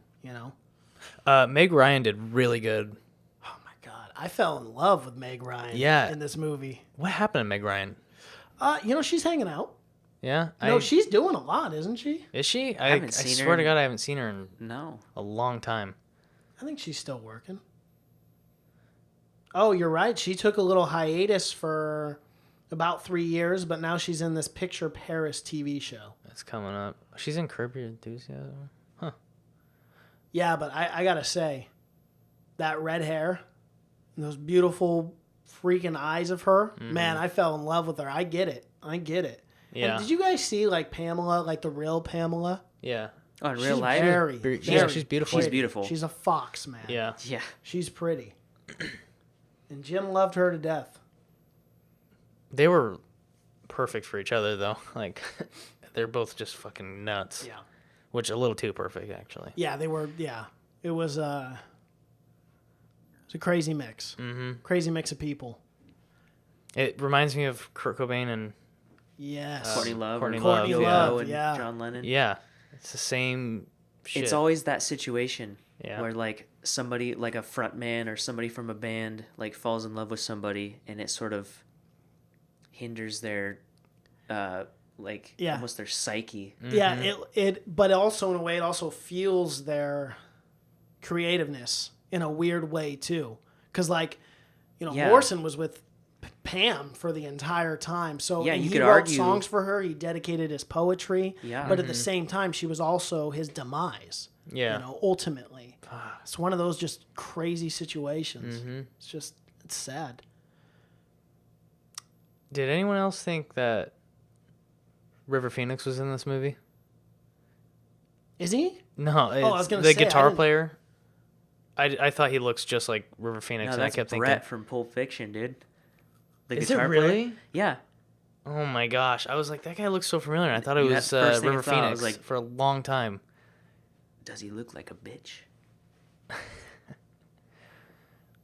Meg Ryan did really good. Oh my God. I fell in love with Meg Ryan in this movie. What happened to Meg Ryan? She's hanging out. Yeah? No, she's doing a lot, isn't she? Is she? I haven't seen her swear to in- God, I haven't seen her in No. a long time. I think she's still working. Oh, you're right. She took a little hiatus for about 3 years, but now she's in this Picture Paris TV show. That's coming up. She's in Curb Your Enthusiasm. Huh. Yeah, but I gotta say, that red hair, and those beautiful freaking eyes of her, man, I fell in love with her. I get it. Yeah. And did you guys see like Pamela, like the real Pamela? Yeah. Oh, in She's real life? She's beautiful. She's beautiful. She's a fox, man. Yeah. Yeah. She's pretty. And Jim loved her to death. They were perfect for each other, though. Like, they're both just fucking nuts. Yeah. Which, a little too perfect, actually. Yeah, they were. Yeah, it was a crazy mix. Crazy mix of people. It reminds me of Kurt Cobain and... Yes. Courtney Love. Courtney or Love, Yoko yeah. and Yeah. John Lennon. Yeah. It's the same shit. It's always that situation Yeah. where like somebody like a front man or somebody from a band like falls in love with somebody, and it sort of hinders their almost their psyche. Yeah, but also in a way it also fuels their creativeness in a weird way too, because Morrison was with Pam for the entire time, so you he could wrote argue songs for her, he dedicated his poetry, Yeah. but at the same time she was also his demise, ultimately. It's one of those just crazy situations. It's sad. Did anyone else think that River Phoenix was in this movie? Is he? No, I was gonna the say, guitar player. I thought he looks just like River Phoenix, No, and that's I kept Brett thinking, from Pulp Fiction, dude. The is it guitar really? player. Yeah. Oh my gosh, I was like, that guy looks so familiar. I thought it Yeah, was first thing I River thought, I Phoenix was like- for a long time. Does he look like a bitch?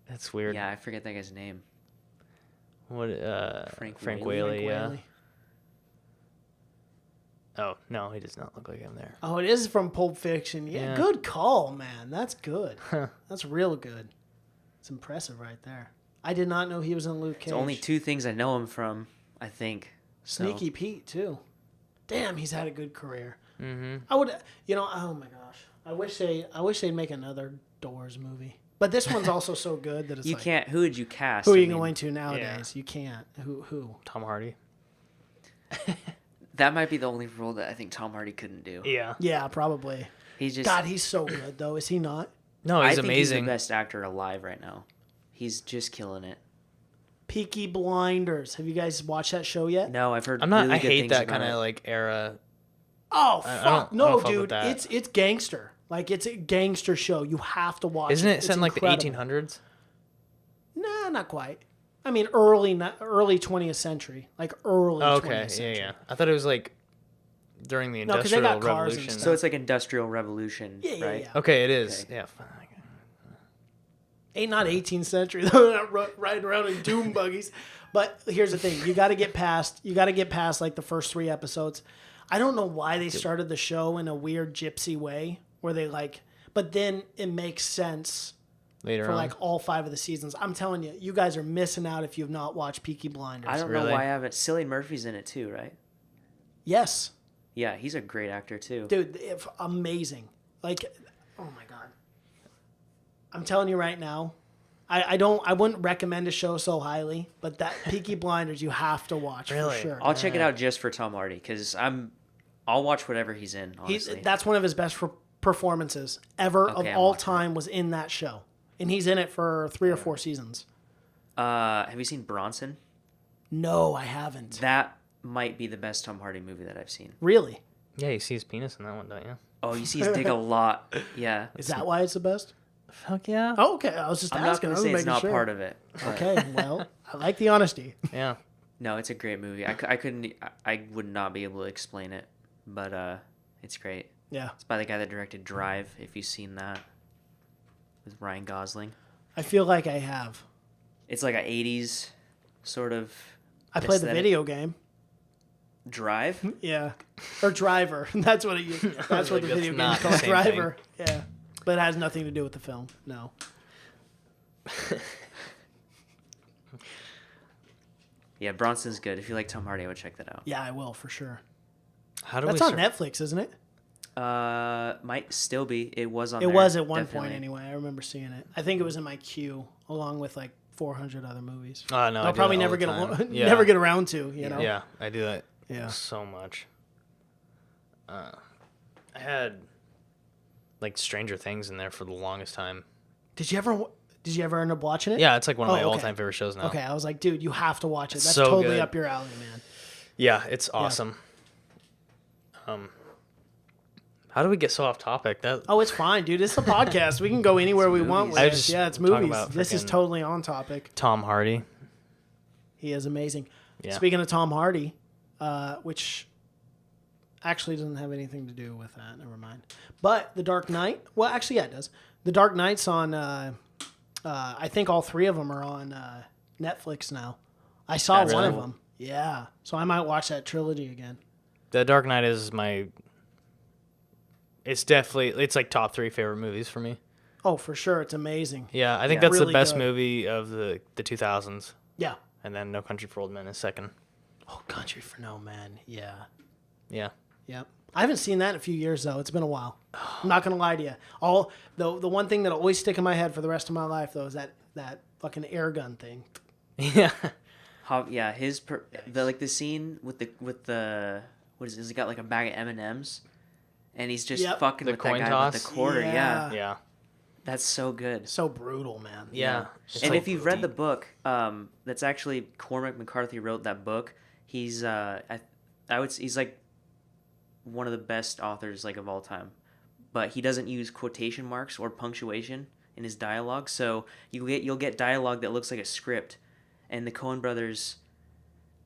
That's weird. Yeah, I forget that guy's name. What? Frank Frank Whaley? Whaley, yeah. Whaley. Oh no, he does not look like him there. Oh, it is from Pulp Fiction. Yeah. Good call, man. That's good. That's real good. It's impressive right there. I did not know he was in Luke Cage. It's only two things I know him from, I think. So. Sneaky Pete too. Damn, he's had a good career. Mm-hmm. I would, oh my gosh, I wish they'd make another Doors movie. But this one's also so good that it's You like, can't. Who would you cast? who are I you mean, going to nowadays? You can't. Who? Tom Hardy. That might be the only role that I think Tom Hardy couldn't do. Yeah. Yeah, probably. He's just. God, he's so good though. Is he not? No, I he's think amazing. He's the best actor alive right now. He's just killing it. Peaky Blinders. Have you guys watched that show yet? No, I've heard. I'm not. Really I good hate things that about kind it. of like era. Oh I fuck! don't No, fuck with dude, that. it's gangster. Like it's a gangster show. You have to watch. Isn't it It's set in like the incredible. 1800s? Nah, not quite. I mean, early 20th century, like early. Oh, 20th okay, century. yeah. I thought it was like during the No, 'cause they Industrial got cars and Revolution. stuff. So it's like Industrial Revolution, Yeah, right? yeah. Okay, it is. Okay. Yeah. Ain't not 18th century. They're not riding around in doom buggies. But here's the thing: you got to get past. Like the first 3 episodes. I don't know why they started the show in a weird gypsy way, where they like. But then it makes sense Later for on. like all 5 of the seasons. I'm telling you, you guys are missing out if you've not watched Peaky Blinders. I don't Really? know why I haven't. Cillian Murphy's in it too, right? Yes, Yeah, he's a great actor too. dude, amazing. Like, oh my god. I'm telling you right now, I wouldn't recommend a show so highly, but that Peaky Blinders you have to watch Really? for sure. I'll check it out just for Tom Hardy because I'll watch whatever he's in. Honestly, That's one of his best performances ever Okay, of I'm all watching time was in that show, and he's in it for 3 or 4 seasons. have you seen Bronson? No, I haven't. That might be the best Tom Hardy movie that I've seen. Really? Yeah, you see his penis in that one, don't you? Oh, you see his dick a lot. Yeah. Is that why it's the best? Fuck yeah. Oh, okay. I was just I'm not asking. going I to was say it's making not sure. part of it. but- Okay, well, I like the honesty. Yeah. No, it's a great movie. I couldn't. I would not be able to explain it, but it's great. Yeah, It's by the guy that directed Drive. If you've seen that, with Ryan Gosling. I feel like I have. It's like a '80s sort of. I played the aesthetic. video game. Drive. Yeah, or Driver. That's what it. That's what the Like, video game that's is not called. the same Driver. Yeah, but it has nothing to do with the film. No. Yeah, Bronson's good. If you like Tom Hardy, I would check that out. Yeah, I will for sure. How do That's we on Netflix, isn't it? Might still be. It was on. It there, was at one definitely. point anyway. I remember seeing it. I think it was in my queue along with like 400 other movies. Oh, no, I I'll do probably that never all the get time. Yeah. never get around to. You know. Yeah, I do that Yeah. so much. I had like Stranger Things in there for the longest time. Did you ever end up watching it? Yeah, it's like one of my Oh, okay. all-time favorite shows now. Okay, I was like, dude, you have to watch it. It's That's so totally good. up your alley, man. Yeah, it's awesome. How do we get so off topic? That Oh, it's fine, dude. It's a podcast. We can go anywhere we want with I it. just Yeah, it's talking movies. about This is frickin' totally on topic. Tom Hardy. He is amazing. Yeah. Speaking of Tom Hardy, which actually doesn't have anything to do with that. Never mind. But The Dark Knight. Well, actually, yeah, it does. The Dark Knight's on. I think all 3 of them are on Netflix now. I saw That's one of cool. them. Yeah, so I might watch that trilogy again. The Dark Knight is my. It's definitely it's like top 3 favorite movies for me. Oh, for sure. It's amazing. Yeah, I think Yeah. that's Really the best good. movie of the 2000s. Yeah. And then No Country for Old Men is second. Oh, Country for No Men. Yeah. Yeah. Yep. I haven't seen that in a few years though. It's been a while. I'm not gonna lie to you. All the one thing that'll always stick in my head for the rest of my life though is that fucking air gun thing. Yeah. Yeah, the scene with the what is it? He got like a bag of M&Ms, and he's just Yep. fucking The with coin that guy toss? with the quarter. Yeah. Yeah. That's so good. So brutal, man. Yeah. It's And like if you've read the book, that's actually Cormac McCarthy wrote that book. He's he's like one of the best authors like of all time, but he doesn't use quotation marks or punctuation in his dialogue. So you'll get dialogue that looks like a script, and the Coen brothers,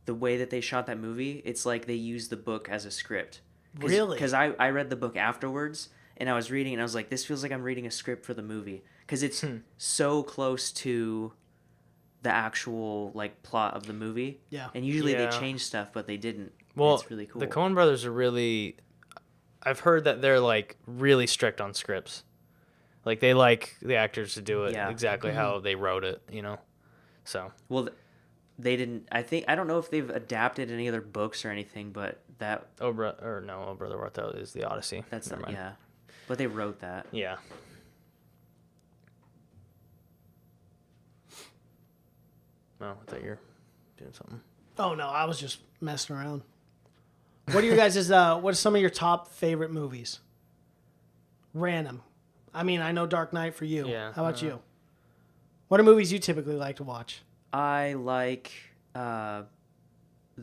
the way that they shot that movie, it's like they used the book as a script. Really? Because I read the book afterwards, and I was reading, and I was like, this feels like I'm reading a script for the movie, because it's so close to the actual like plot of the movie. Yeah. And usually Yeah. they change stuff, but they didn't. Well, it's really cool. the Coen brothers are really... I've heard that they're, like, really strict on scripts. Like, they like the actors to do it exactly how they wrote it, you know? So... Well, they didn't... I don't know if they've adapted any other books or anything, but that... Oh Brother Where Art Thou is the Odyssey. That's Never not... mind. Yeah. But they wrote that. Yeah. Oh, I thought you were doing something. Oh no, I was just messing around. What are your guys' what are some of your top favorite movies? Random. I mean, I know Dark Knight for you. Yeah. How about you? What are movies you typically like to watch? I like The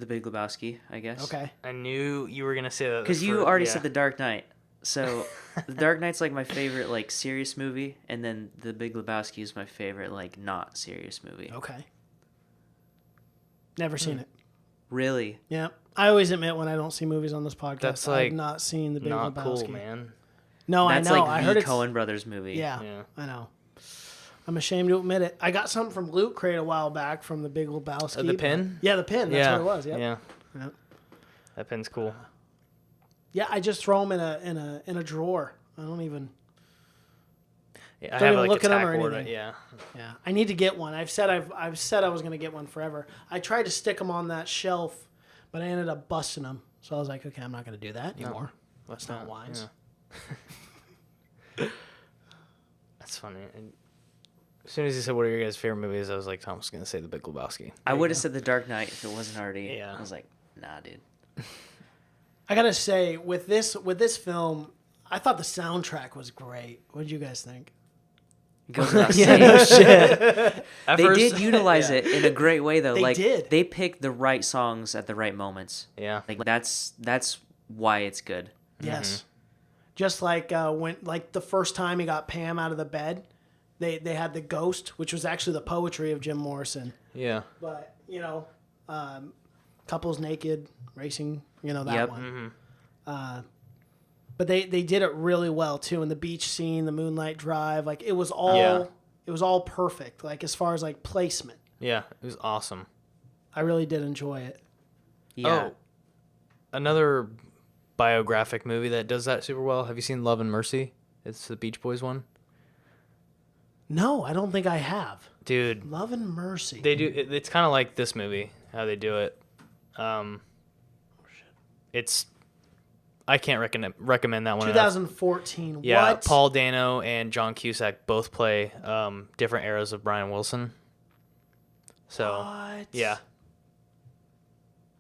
Big Lebowski, I guess. Okay. I knew you were going to say that. Because you already said The Dark Knight. So The Dark Knight's like my favorite like serious movie, and then The Big Lebowski is my favorite like not serious movie. Okay. Never seen it. Really? Yeah. I always admit when I don't see movies on this podcast, That's, I've like, not seen The Big Not Lebowski. cool, man. No, That's I know. like I the heard it's... Coen Brothers movie. Yeah, Yeah. I know. I'm ashamed to admit it. I got something from Loot Crate a while back from The Big Lebowski. The pin? Yeah, the pin. That's yeah. what it was. Yep. Yeah. Yep. That pin's cool. Yeah, I just throw them in a drawer. I don't even... Yeah, I Don't have even like look a at 'em tack or order. anything. Yeah. Yeah, I need to get one. I've said I was going to get one forever. I tried to stick them on that shelf, but I ended up busting them. So I was like, okay, I'm not going to do that anymore. That's not wise. Yeah. That's funny. And as soon as you said, what are your guys' favorite movies, I was like, Tom's going to say The Big Lebowski. I would have said The Dark Knight if it wasn't already. Yeah. I was like, nah, dude. I got to say, with this film, I thought the soundtrack was great. What did you guys think? It goes without Yeah, saying. no shit. At They first- did utilize it in a great way though. They like did. they picked the right songs at the right moments. Yeah. Like that's why it's good. Yes. Just like when the first time he got Pam out of the bed, they had the Ghost, which was actually the poetry of Jim Morrison. Yeah. But, couples naked, racing, that Yep. one. But they did it really well too. And the beach scene, the moonlight drive, like it was all perfect. Like as far as like placement, Yeah. It was awesome. I really did enjoy it. Yeah. Oh, another biographic movie that does that super well. Have you seen Love and Mercy? It's the Beach Boys one. No, I don't think I have. Dude, Love and Mercy. they do. It's kind of like this movie, how they do it. It's. I can't recommend that one enough. 2014. Yeah, What? Paul Dano and John Cusack both play different eras of Brian Wilson. So, What? yeah.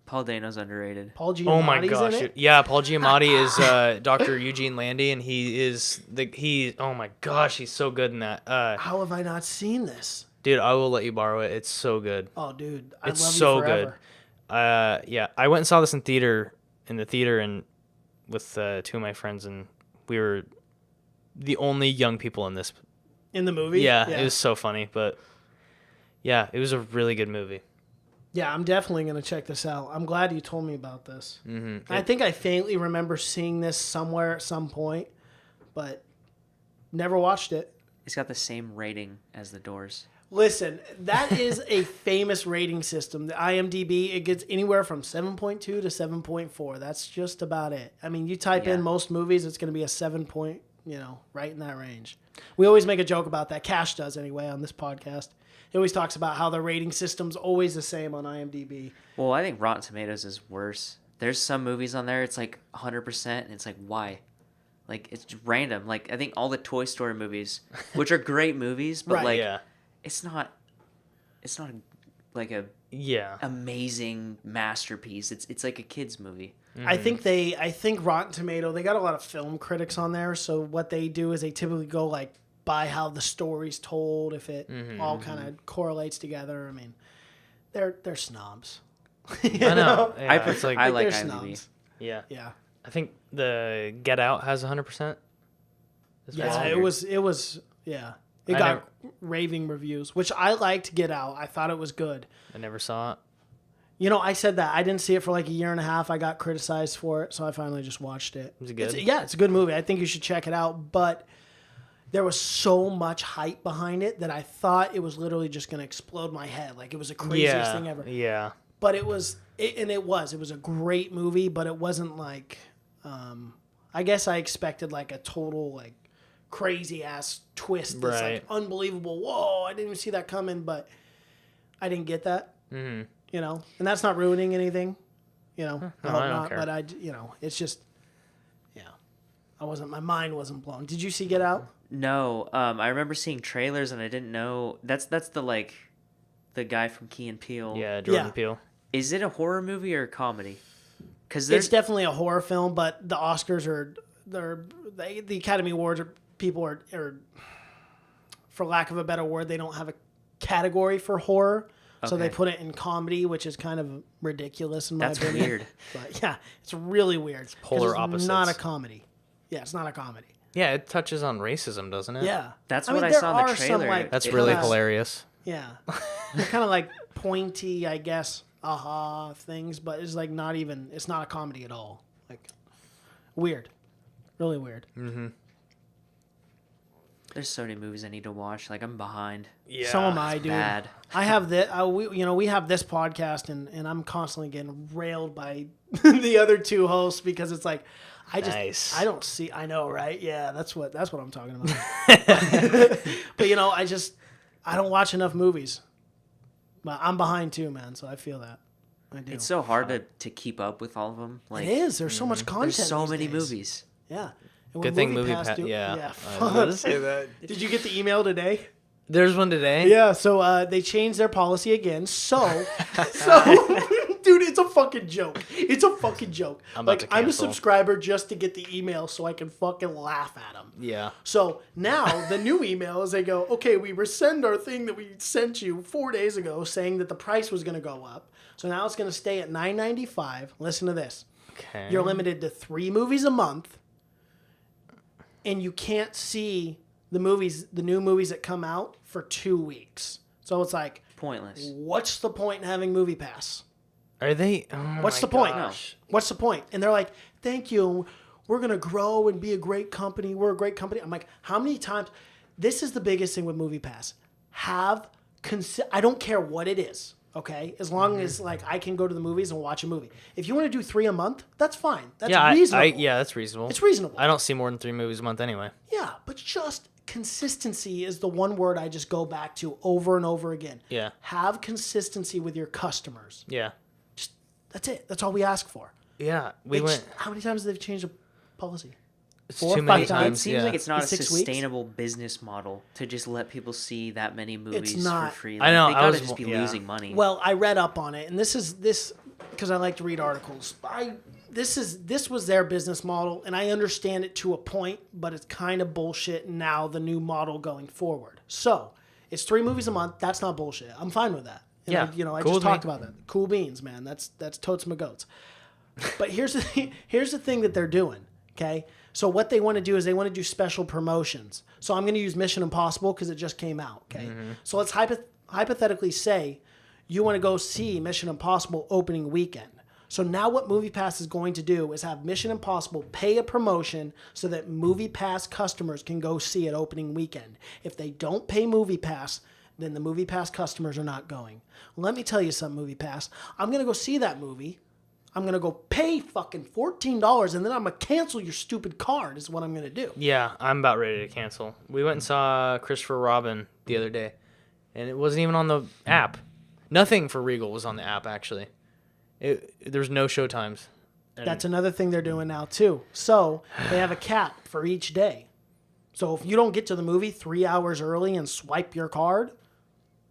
Paul Dano's underrated. Paul Giamatti's Oh my in gosh. it? Yeah, Paul Giamatti is Dr. Eugene Landy, and oh my gosh, he's so good in that. How have I not seen this? Dude, I will let you borrow it. It's so good. Oh, dude, I It's love so you forever. good. Yeah, I went and saw this in the theater and with two of my friends, and we were the only young people in this. In the movie? Yeah, it was so funny, but yeah, it was a really good movie. Yeah, I'm definitely going to check this out. I'm glad you told me about this. Mm-hmm. I think I faintly remember seeing this somewhere at some point, but never watched it. It's got the same rating as The Doors. Listen, that is a famous rating system. The IMDb, it gets anywhere from 7.2 to 7.4. That's just about it. I mean, you type Yeah. in most movies, it's going to be a 7 point right in that range. We always make a joke about that. Cash does anyway on this podcast. He always talks about how the rating system's always the same on IMDb. Well, I think Rotten Tomatoes is worse. There's some movies on there, it's like 100%, and it's like, why? Like, it's just random. Like, I think all the Toy Story movies, which are great movies, but it's not like a amazing masterpiece. It's like a kid's movie. Mm-hmm. I think Rotten Tomato, they got a lot of film critics on there, so what they do is they typically go like by how the story's told, if it all kind of correlates together. I mean, they're snobs. I know. Yeah, I like they're IMDb. snobs. Yeah. Yeah. I think the Get Out has 100%. Yeah, it was It got raving reviews, which I liked Get Out. I thought it was good. I never saw it. I said that. I didn't see it for like a year and a half. I got criticized for it, so I finally just watched it. Was it good? It's a good movie. I think you should check it out, but there was so much hype behind it that I thought it was literally just going to explode my head. Like, it was the craziest thing ever. Yeah. But it was a great movie, but it wasn't like, I guess I expected like a total like crazy ass twist that's like unbelievable. Whoa, I didn't even see that coming, but I didn't get that. Mm-hmm. And that's not ruining anything. I hope not. Care. But it's just, my mind wasn't blown. Did you see Get Out? No, I remember seeing trailers and I didn't know that's the guy from Key and Peele. Yeah, Jordan Peele. Is it a horror movie or a comedy? Because it's definitely a horror film, but the Oscars the Academy Awards are, for lack of a better word, they don't have a category for horror. So they put it in comedy, which is kind of ridiculous in my opinion. That's weird. But yeah, it's really weird. It's polar opposites. Not a comedy. Yeah, it's not a comedy. Yeah, it touches on racism, doesn't it? Yeah. That's what I saw in the trailer. That's really hilarious. Yeah. They're kind of like pointy, I guess, things, but it's like it's not a comedy at all. Like, weird. Really weird. Mm-hmm. There's so many movies I need to watch. Like, I'm behind. Yeah. So am I, dude. Bad. I have we have this podcast, and I'm constantly getting railed by the other two hosts because it's like, I don't see. I know, right? Yeah, that's what I'm talking about. But I don't watch enough movies. But I'm behind too, man. So I feel that. I do. It's so hard to keep up with all of them. Like, it is. There's so much content. There's so many days. Movies. Yeah. Good thing MoviePass. Yeah. I was gonna say that. Did you get the email today? There's one today. Yeah. So they changed their policy again. So. Dude, it's a fucking joke. It's a fucking joke. I'm a subscriber just to get the email so I can fucking laugh at them. Yeah. So now the new email is they go, okay, we rescind our thing that we sent you 4 days ago saying that the price was going to go up. So now it's going to stay at $9.95. Listen to this. Okay. You're limited to 3 movies a month, and you can't see the new movies that come out for 2 weeks. So it's like pointless. What's the point in having MoviePass? Are they? What's the point? No. What's the point? And they're like, thank you. We're going to grow and be a great company. We're a great company. I'm like, how many times? This is the biggest thing with MoviePass. I don't care what it is, okay? As long as like I can go to the movies and watch a movie. If you want to do 3 a month, that's fine. That's reasonable. That's reasonable. It's reasonable. I don't see more than 3 movies a month anyway. Yeah, but just consistency is the one word I just go back to over and over again. Yeah. Have consistency with your customers. Yeah. That's it. That's all we ask for. Yeah, How many times have they changed the policy? It's 4 too or many 5 times. It seems like it's not a 6 sustainable business model to just let people see that many movies for free. I know. They gotta just be losing money. Well, I read up on it, and this because I like to read articles. This was their business model, and I understand it to a point, but it's kind of bullshit now, the new model going forward. So it's 3 movies a month. That's not bullshit. I'm fine with that. And I cool just talked about that. Cool beans, man. That's totes my goats. But here's the thing that they're doing, okay? So what they want to do is they want to do special promotions. So I'm going to use Mission Impossible because it just came out, okay? Mm-hmm. So let's hypothetically say you want to go see Mission Impossible opening weekend. So now what MoviePass is going to do is have Mission Impossible pay a promotion so that MoviePass customers can go see it opening weekend. If they don't pay MoviePass, then the MoviePass customers are not going. Let me tell you something, MoviePass. I'm going to go see that movie. I'm going to go pay fucking $14 and then I'm going to cancel your stupid card is what I'm going to do. Yeah, I'm about ready to cancel. We went and saw Christopher Robin the other day, and it wasn't even on the app. Nothing for Regal was on the app, actually. There's no show times. That's another thing they're doing now, too. So they have a cap for each day. So if you don't get to the movie 3 hours early and swipe your card,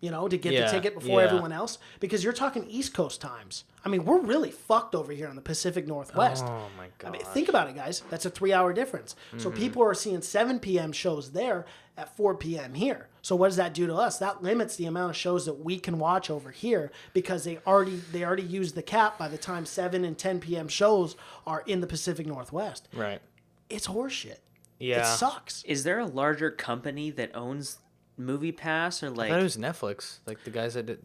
to get the ticket before everyone else, because you're talking East Coast times. I mean, we're really fucked over here in the Pacific Northwest. Oh, my God. I mean, think about it, guys. That's a 3-hour difference. So people are seeing 7 p.m. shows there at 4 p.m. here. So what does that do to us? That limits the amount of shows that we can watch over here because they already used the cap by the time 7 and 10 p.m. shows are in the Pacific Northwest. Right. It's horseshit. Yeah. It sucks. Is there a larger company that owns Movie Pass or I like? thought it was Netflix. Like the guys that did.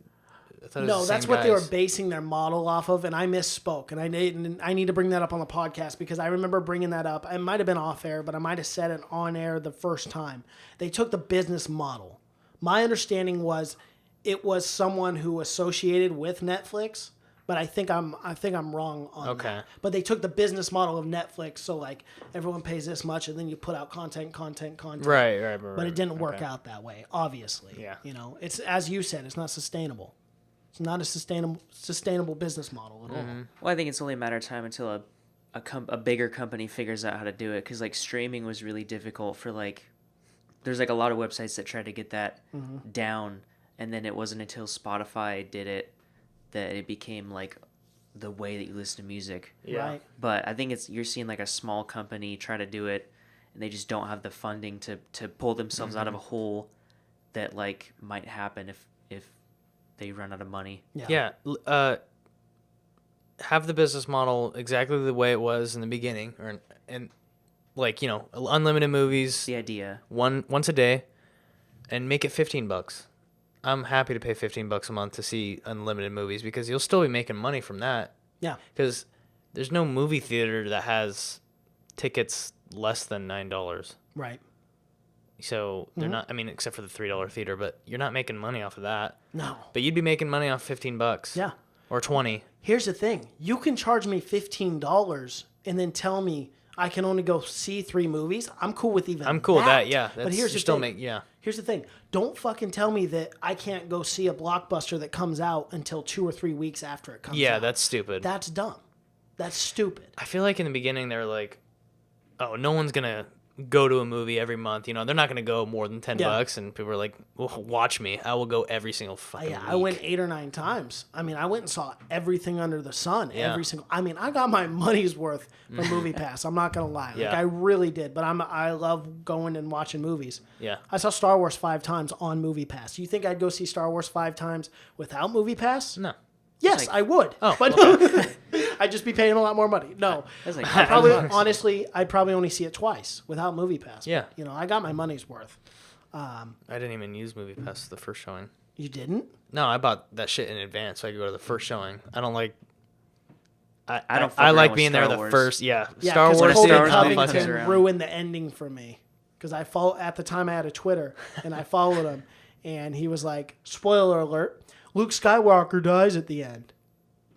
I thought it was No, the that's same what they were guys. basing their model off of, and I misspoke. And I need to bring that up on the podcast because I remember bringing that up. It might have been off air, but I might have said it on air the first time. They took the business model. My understanding was it was someone who associated with Netflix, but I think I'm wrong on that. But they took the business model of Netflix, so like everyone pays this much, and then you put out content. Right. But it didn't work out that way, obviously. Yeah. It's as you said, it's not sustainable. It's not a sustainable business model at all. Well, I think it's only a matter of time until a bigger company figures out how to do it. Because like streaming was really difficult for like, there's like a lot of websites that tried to get that down, and then it wasn't until Spotify did it that it became like the way that you listen to music. Yeah. Right. But I think you're seeing like a small company try to do it, and they just don't have the funding to pull themselves out of a hole that like might happen if they run out of money. Yeah. Have the business model exactly the way it was in the beginning, and like unlimited movies. The idea. Once a day, and make it $15. I'm happy to pay $15 a month to see unlimited movies because you'll still be making money from that. Yeah. Because there's no movie theater that has tickets less than $9. Right. So they're not. I mean, except for the $3 theater, but you're not making money off of that. No. But you'd be making money off $15. Yeah. Or $20. Here's the thing. You can charge me $15 and then tell me I can only go see 3 movies. I'm cool with even I'm cool with that. Yeah. But here's the thing. Yeah. Here's the thing. Don't fucking tell me that I can't go see a blockbuster that comes out until 2 or 3 weeks after it comes out. Yeah, that's stupid. That's dumb. That's stupid. I feel like in the beginning they were like, oh, no one's gonna go to a movie every month. They're not gonna go more than $10, and people were like, well, watch me. I will go every single fucking week. I went 8 or 9 times. I mean, I went and saw everything under the sun. Yeah. I got my money's worth from Movie Pass. I'm not gonna lie. Yeah. Like I really did. But I love going and watching movies. Yeah. I saw Star Wars 5 times on Movie Pass. You think I'd go see Star Wars 5 times without Movie Pass? No. Yes, I would. Oh, but I'd just be paying a lot more money. No, That's like I'd probably only see it twice without Movie Pass. Yeah. I got my money's worth. I didn't even use Movie Pass the first showing. You didn't? No, I bought that shit in advance so I could go to the first showing. I don't like. I don't. I like with being there Star the Wars. first. Yeah. Yeah, Star because Wars. Colby Star Wars did comes Covington around. ruined the ending for me because at the time I had a Twitter and I followed him and he was like, "Spoiler alert: Luke Skywalker dies at the end."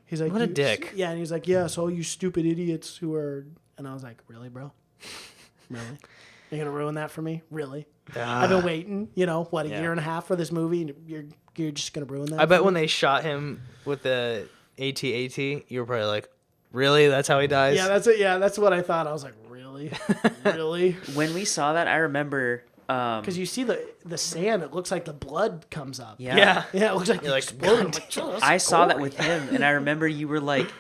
He's like, What a dick. Yeah, and he's like, "Yeah, so all you stupid idiots who are," and I was like, "Really, bro? Really? You're gonna ruin that for me? Really? I've been waiting, a year and a half for this movie, and you're just gonna ruin that?" I bet when they shot him with the AT-AT, you were probably like, really? That's how he dies? Yeah, that's it. Yeah, that's what I thought. I was like, "Really, really?" When we saw that, I remember. Because you see the sand, it looks like the blood comes up. Yeah. Yeah, it looks like You're like, exploding. God, I saw that with him, and I remember you were like,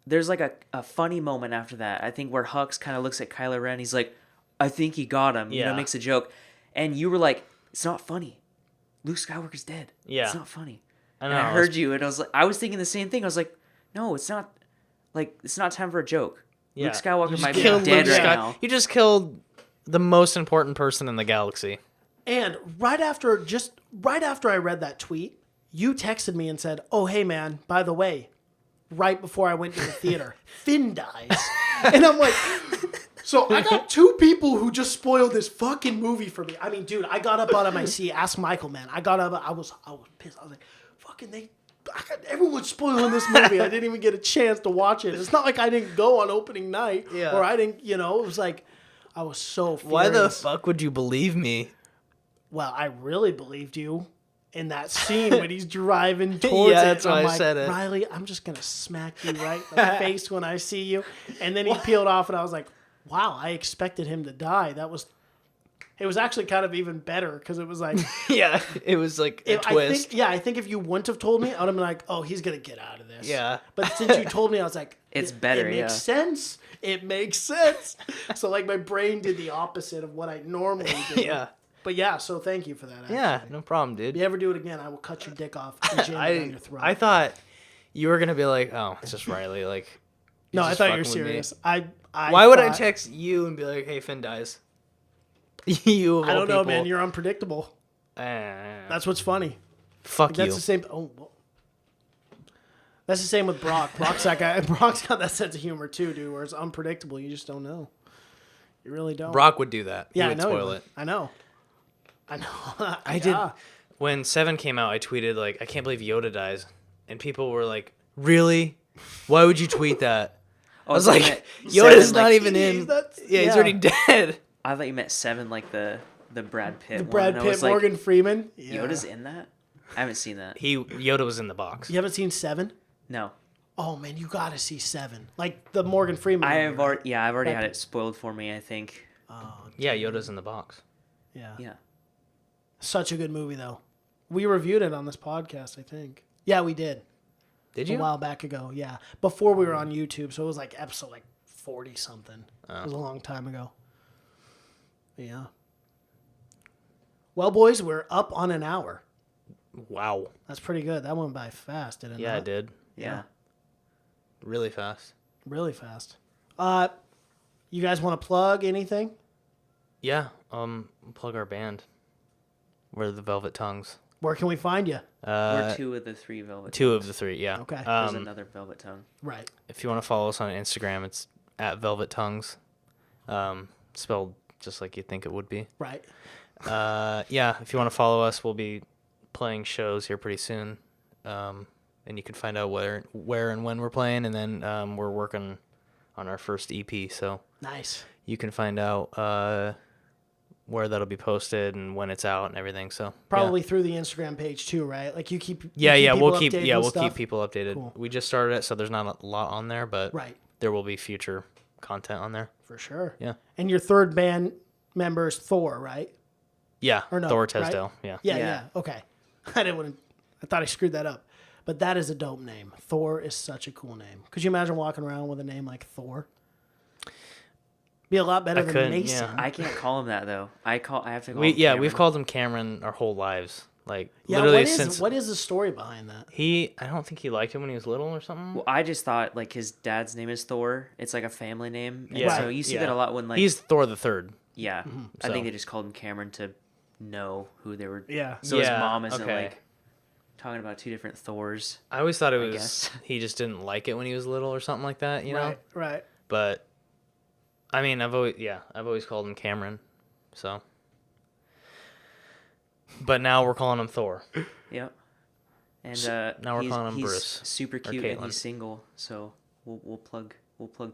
there's like a funny moment after that. I think where Hux kind of looks at Kylo Ren. He's like, I think he got him. Yeah. Makes a joke. And you were like, it's not funny. Luke Skywalker's dead. Yeah. It's not funny. I And know. I heard you, and I was thinking the same thing. I was like, no, it's not. Like, it's not time for a joke. Yeah. Luke Skywalker You might just be killed dead Luke right Sky- now. You just killed the most important person in the galaxy. And right after I read that tweet, you texted me and said, "Oh, hey man, by the way, right before I went to the theater, Finn dies." And I'm like, so I got 2 people who just spoiled this fucking movie for me. I mean, dude, I got up out of my seat. Ask Michael, man. I got up. I was pissed. I was like, fucking, they everyone's spoiling this movie. I didn't even get a chance to watch it. It's not like I didn't go on opening night or I didn't, it was like I was so furious. Why the fuck would you believe me? Well, I really believed you in that scene when he's driving towards it. That's why I'm I said it. Riley, I'm just going to smack you right in the face when I see you. And then he peeled off and I was like, wow, I expected him to die. It was actually kind of even better because it was like... Yeah, it was like a twist. I think if you wouldn't have told me, I would have been like, oh, he's going to get out of this. Yeah. But since you told me, I was like... It's better, It makes sense. It makes sense. So like my brain did the opposite of what I normally do. Yeah. But yeah, so thank you for that. Actually. Yeah, no problem, dude. If you ever do it again, I will cut your dick off and jam it down your throat. I thought you were going to be like, oh, it's just Riley. Like, no, I thought you were serious. Why would I text you and be like, hey, Finn dies? You of I all don't know, people. man. You're unpredictable. That's what's funny. Fuck That's you. the same. Oh, well. That's the same with Brock. Brock's that guy. Brock's got that sense of humor too, dude. Where it's unpredictable. You just don't know. You really don't. Brock would do that. Yeah, He would I know. spoil it. I know. I did. When 7 came out, I tweeted, like, I can't believe Yoda dies. And people were like, really? Why would you tweet that? I was like, Yoda's not even in. He's already dead. I thought you meant 7, like the Brad Pitt The one. Brad and I Pitt, was like, Morgan Freeman. Yeah. Yoda's in that? I haven't seen that. Yoda was in the box. You haven't seen 7? No. Oh man, you gotta see 7. Like the Morgan Freeman. I've movie, already had it spoiled for me, I think. Yeah, Yoda's in the box. Yeah. Yeah. Such a good movie though. We reviewed it on this podcast, I think. Yeah, we did. Did you? A while back ago, yeah. Before we were on YouTube, so it was like episode 40 something. It was a long time ago. Yeah. Well, boys, we're up on an hour. Wow. That's pretty good. That went by fast, didn't it? Yeah, not? it did. Yeah. Really fast. Really fast. You guys want to plug anything? Yeah. Plug our band. We're the VelvetTongues. Where can we find you? We're 2 of the 3 Velvet 2 of the 3, yeah. Okay. There's another Velvet Tongue. Right. If you want to follow us on Instagram, it's at VelvetTongues. Spelled just like you'd think it would be. Right. Yeah, if you want to follow us, we'll be playing shows here pretty soon. And you can find out where and when we're playing. And then we're working on our first EP. So Nice. you can find out where that'll be posted and when it's out and everything. So Probably through the Instagram page too, right? Like you keep. we'll keep people updated with keep stuff? people updated. Cool. We just started it, so there's not a lot on there, but Right. there will be future content on there. For sure. Yeah. And your third band member is Thor, right? Yeah, Or no, Thor right? Tesdale. Yeah. Yeah. Okay. I thought I screwed that up. But that is a dope name. Thor is such a cool name. Could you imagine walking around with a name like Thor? Be a lot better than couldn't, Mason. yeah. I can't call him that, though. I have to call him We've Cameron. called him Cameron our whole lives. Like Yeah, literally since what is the story behind that? I don't think he liked him when he was little or something. Well, I just thought, like, his dad's name is Thor. It's like a family name. And Yeah. so you see Yeah. that a lot when, like... He's Thor the Third. Yeah. I So- think they just called him Cameron to know who they were... Yeah. So his Yeah, mom isn't, okay. like, talking about 2 different Thors. I always thought it was guess. he just didn't like it when he was little or something like that, you know? Right. But I mean, I've always called him Cameron. So but now we're calling him Thor. Yep. And now we're calling him he's Bruce super or cute and Caitlin. he's single, so we'll plug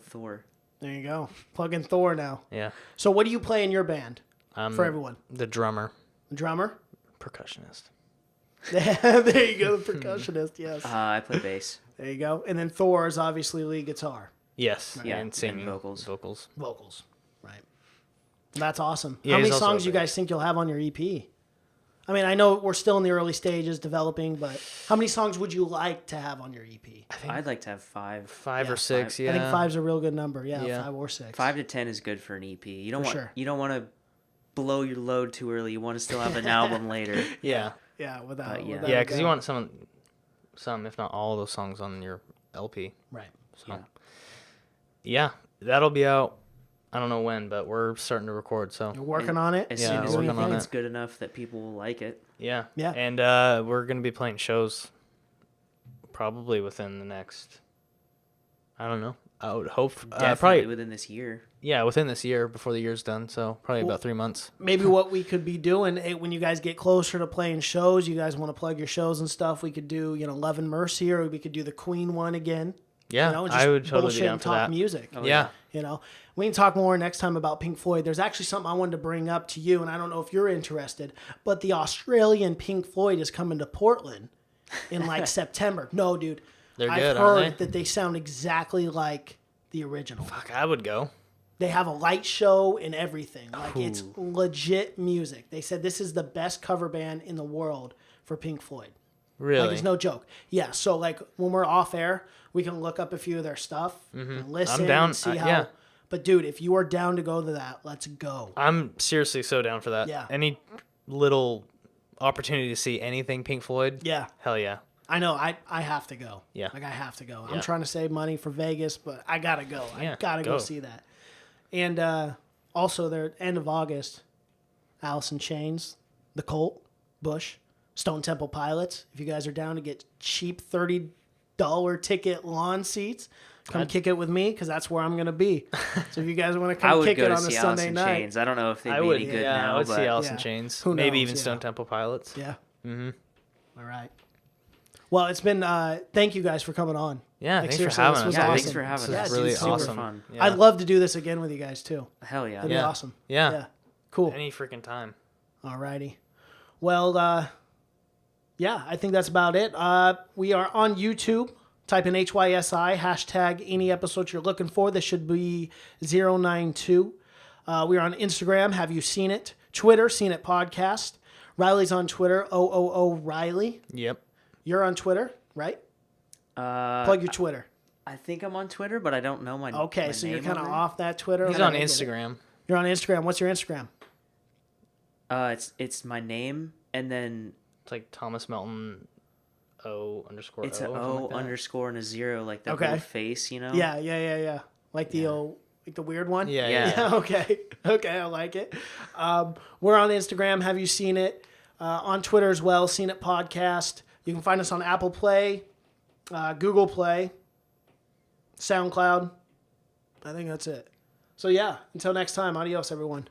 Thor. There you go. Plug in Thor now. Yeah. So what do you play in your band I'm for everyone? the drummer, Drummer? percussionist. There you go, the percussionist, yes. I play bass. There you go. And then Thor is obviously lead guitar. Yes. Yeah, And singing and vocals. Vocals. Right. That's awesome. Yeah, How many he's also songs a do you guys think you'll have on your EP? I mean, I know we're still in the early stages developing, but how many songs would you like to have on your EP? I'd like to have 5. 5 Yeah, or 6, yeah. I think 5's a real good number. Yeah, Yeah. 5 or 6. 5 to 10 is good for an EP. You don't For want sure. you don't want to blow your load too early. You want to still have an album later. Yeah. Yeah, without. yeah. without Yeah, a because you doubt. want some, if not all of those songs on your LP. Right. So, Yeah. yeah, that'll be out. I don't know when, but we're starting to record. So You're working on it. As Yeah, soon as working we on think it. it's good enough that people will like it. yeah, Yeah. and we're gonna be playing shows probably within the next. I don't know. I would hope Definitely probably within this year. within this year before the year's done. So probably about 3 months. Maybe what we could be doing when you guys get closer to playing shows, you guys want to plug your shows and stuff, we could do, Love and Mercy, or we could do the Queen one again. Yeah, just I would totally bullshit be down and for talk that. music. Oh, Yeah. We can talk more next time about Pink Floyd. There's actually something I wanted to bring up to you, and I don't know if you're interested, but the Australian Pink Floyd is coming to Portland in like September. No, dude. They're I've good, heard aren't they? that they sound exactly like the original. Fuck, I would go. They have a light show and everything. Like, it's legit music. They said this is the best cover band in the world for Pink Floyd. Really? Like, it's no joke. Yeah, so, like, when we're off air, we can look up a few of their stuff and listen I'm down. and see how... Yeah. But, dude, if you are down to go to that, let's go. I'm seriously so down for that. Yeah. Any little opportunity to see anything Pink Floyd? Yeah. Hell yeah. I know. I have to go. Yeah. Like, I have to go. Yeah. I'm trying to save money for Vegas, but I got to go. Yeah, I got to go go. see that. And also, they're end of August, Alice in Chains, The Cult, Bush, Stone Temple Pilots. If you guys are down to get cheap $30 ticket lawn seats, come kick it with me, because that's where I'm going to be. So if you guys want to I come would kick go it to on a see Alice Sunday in night. Chains. I don't know if they'd I be would. any good Yeah, now, I would but see Alice in Yeah. Chains. Who Maybe knows, even yeah. Stone Temple Pilots. Yeah. Mm-hmm. All right. Well, it's been, thank you guys for coming on. Yeah, Like, thanks for seriously, having this us. was yeah, awesome. thanks for having Yeah, us. dude, really super awesome. Fun. Yeah. I'd love to do this again with you guys, too. Hell yeah. That'd be Yeah. awesome. Yeah. Yeah. Cool. Any freaking time. All righty. Well, yeah, I think that's about it. We are on YouTube. Type in HYSI, hashtag any episode you're looking for. This should be 092. We are on Instagram, Have You Seen It? Twitter, Seen It Podcast. Riley's on Twitter, OOO Riley. Yep. You're on Twitter, right? Plug your Twitter. I think I'm on Twitter, but I don't know my Okay, my so you're name kind of there. off that Twitter. He's Okay, on I get it. Instagram. You're on Instagram. What's your Instagram? It's my name, and then It's like Thomas Melton O underscore it's O. an or something O like that. underscore and a 0, like that Okay. little face, you know? Yeah. Like the old, like the weird one. Yeah, Yeah. yeah. Okay, I like it. We're on Instagram. Have you seen it? On Twitter as well. Seen It Podcast. You can find us on Apple Play, Google Play, SoundCloud. I think that's it. So yeah, until next time. Adios, everyone.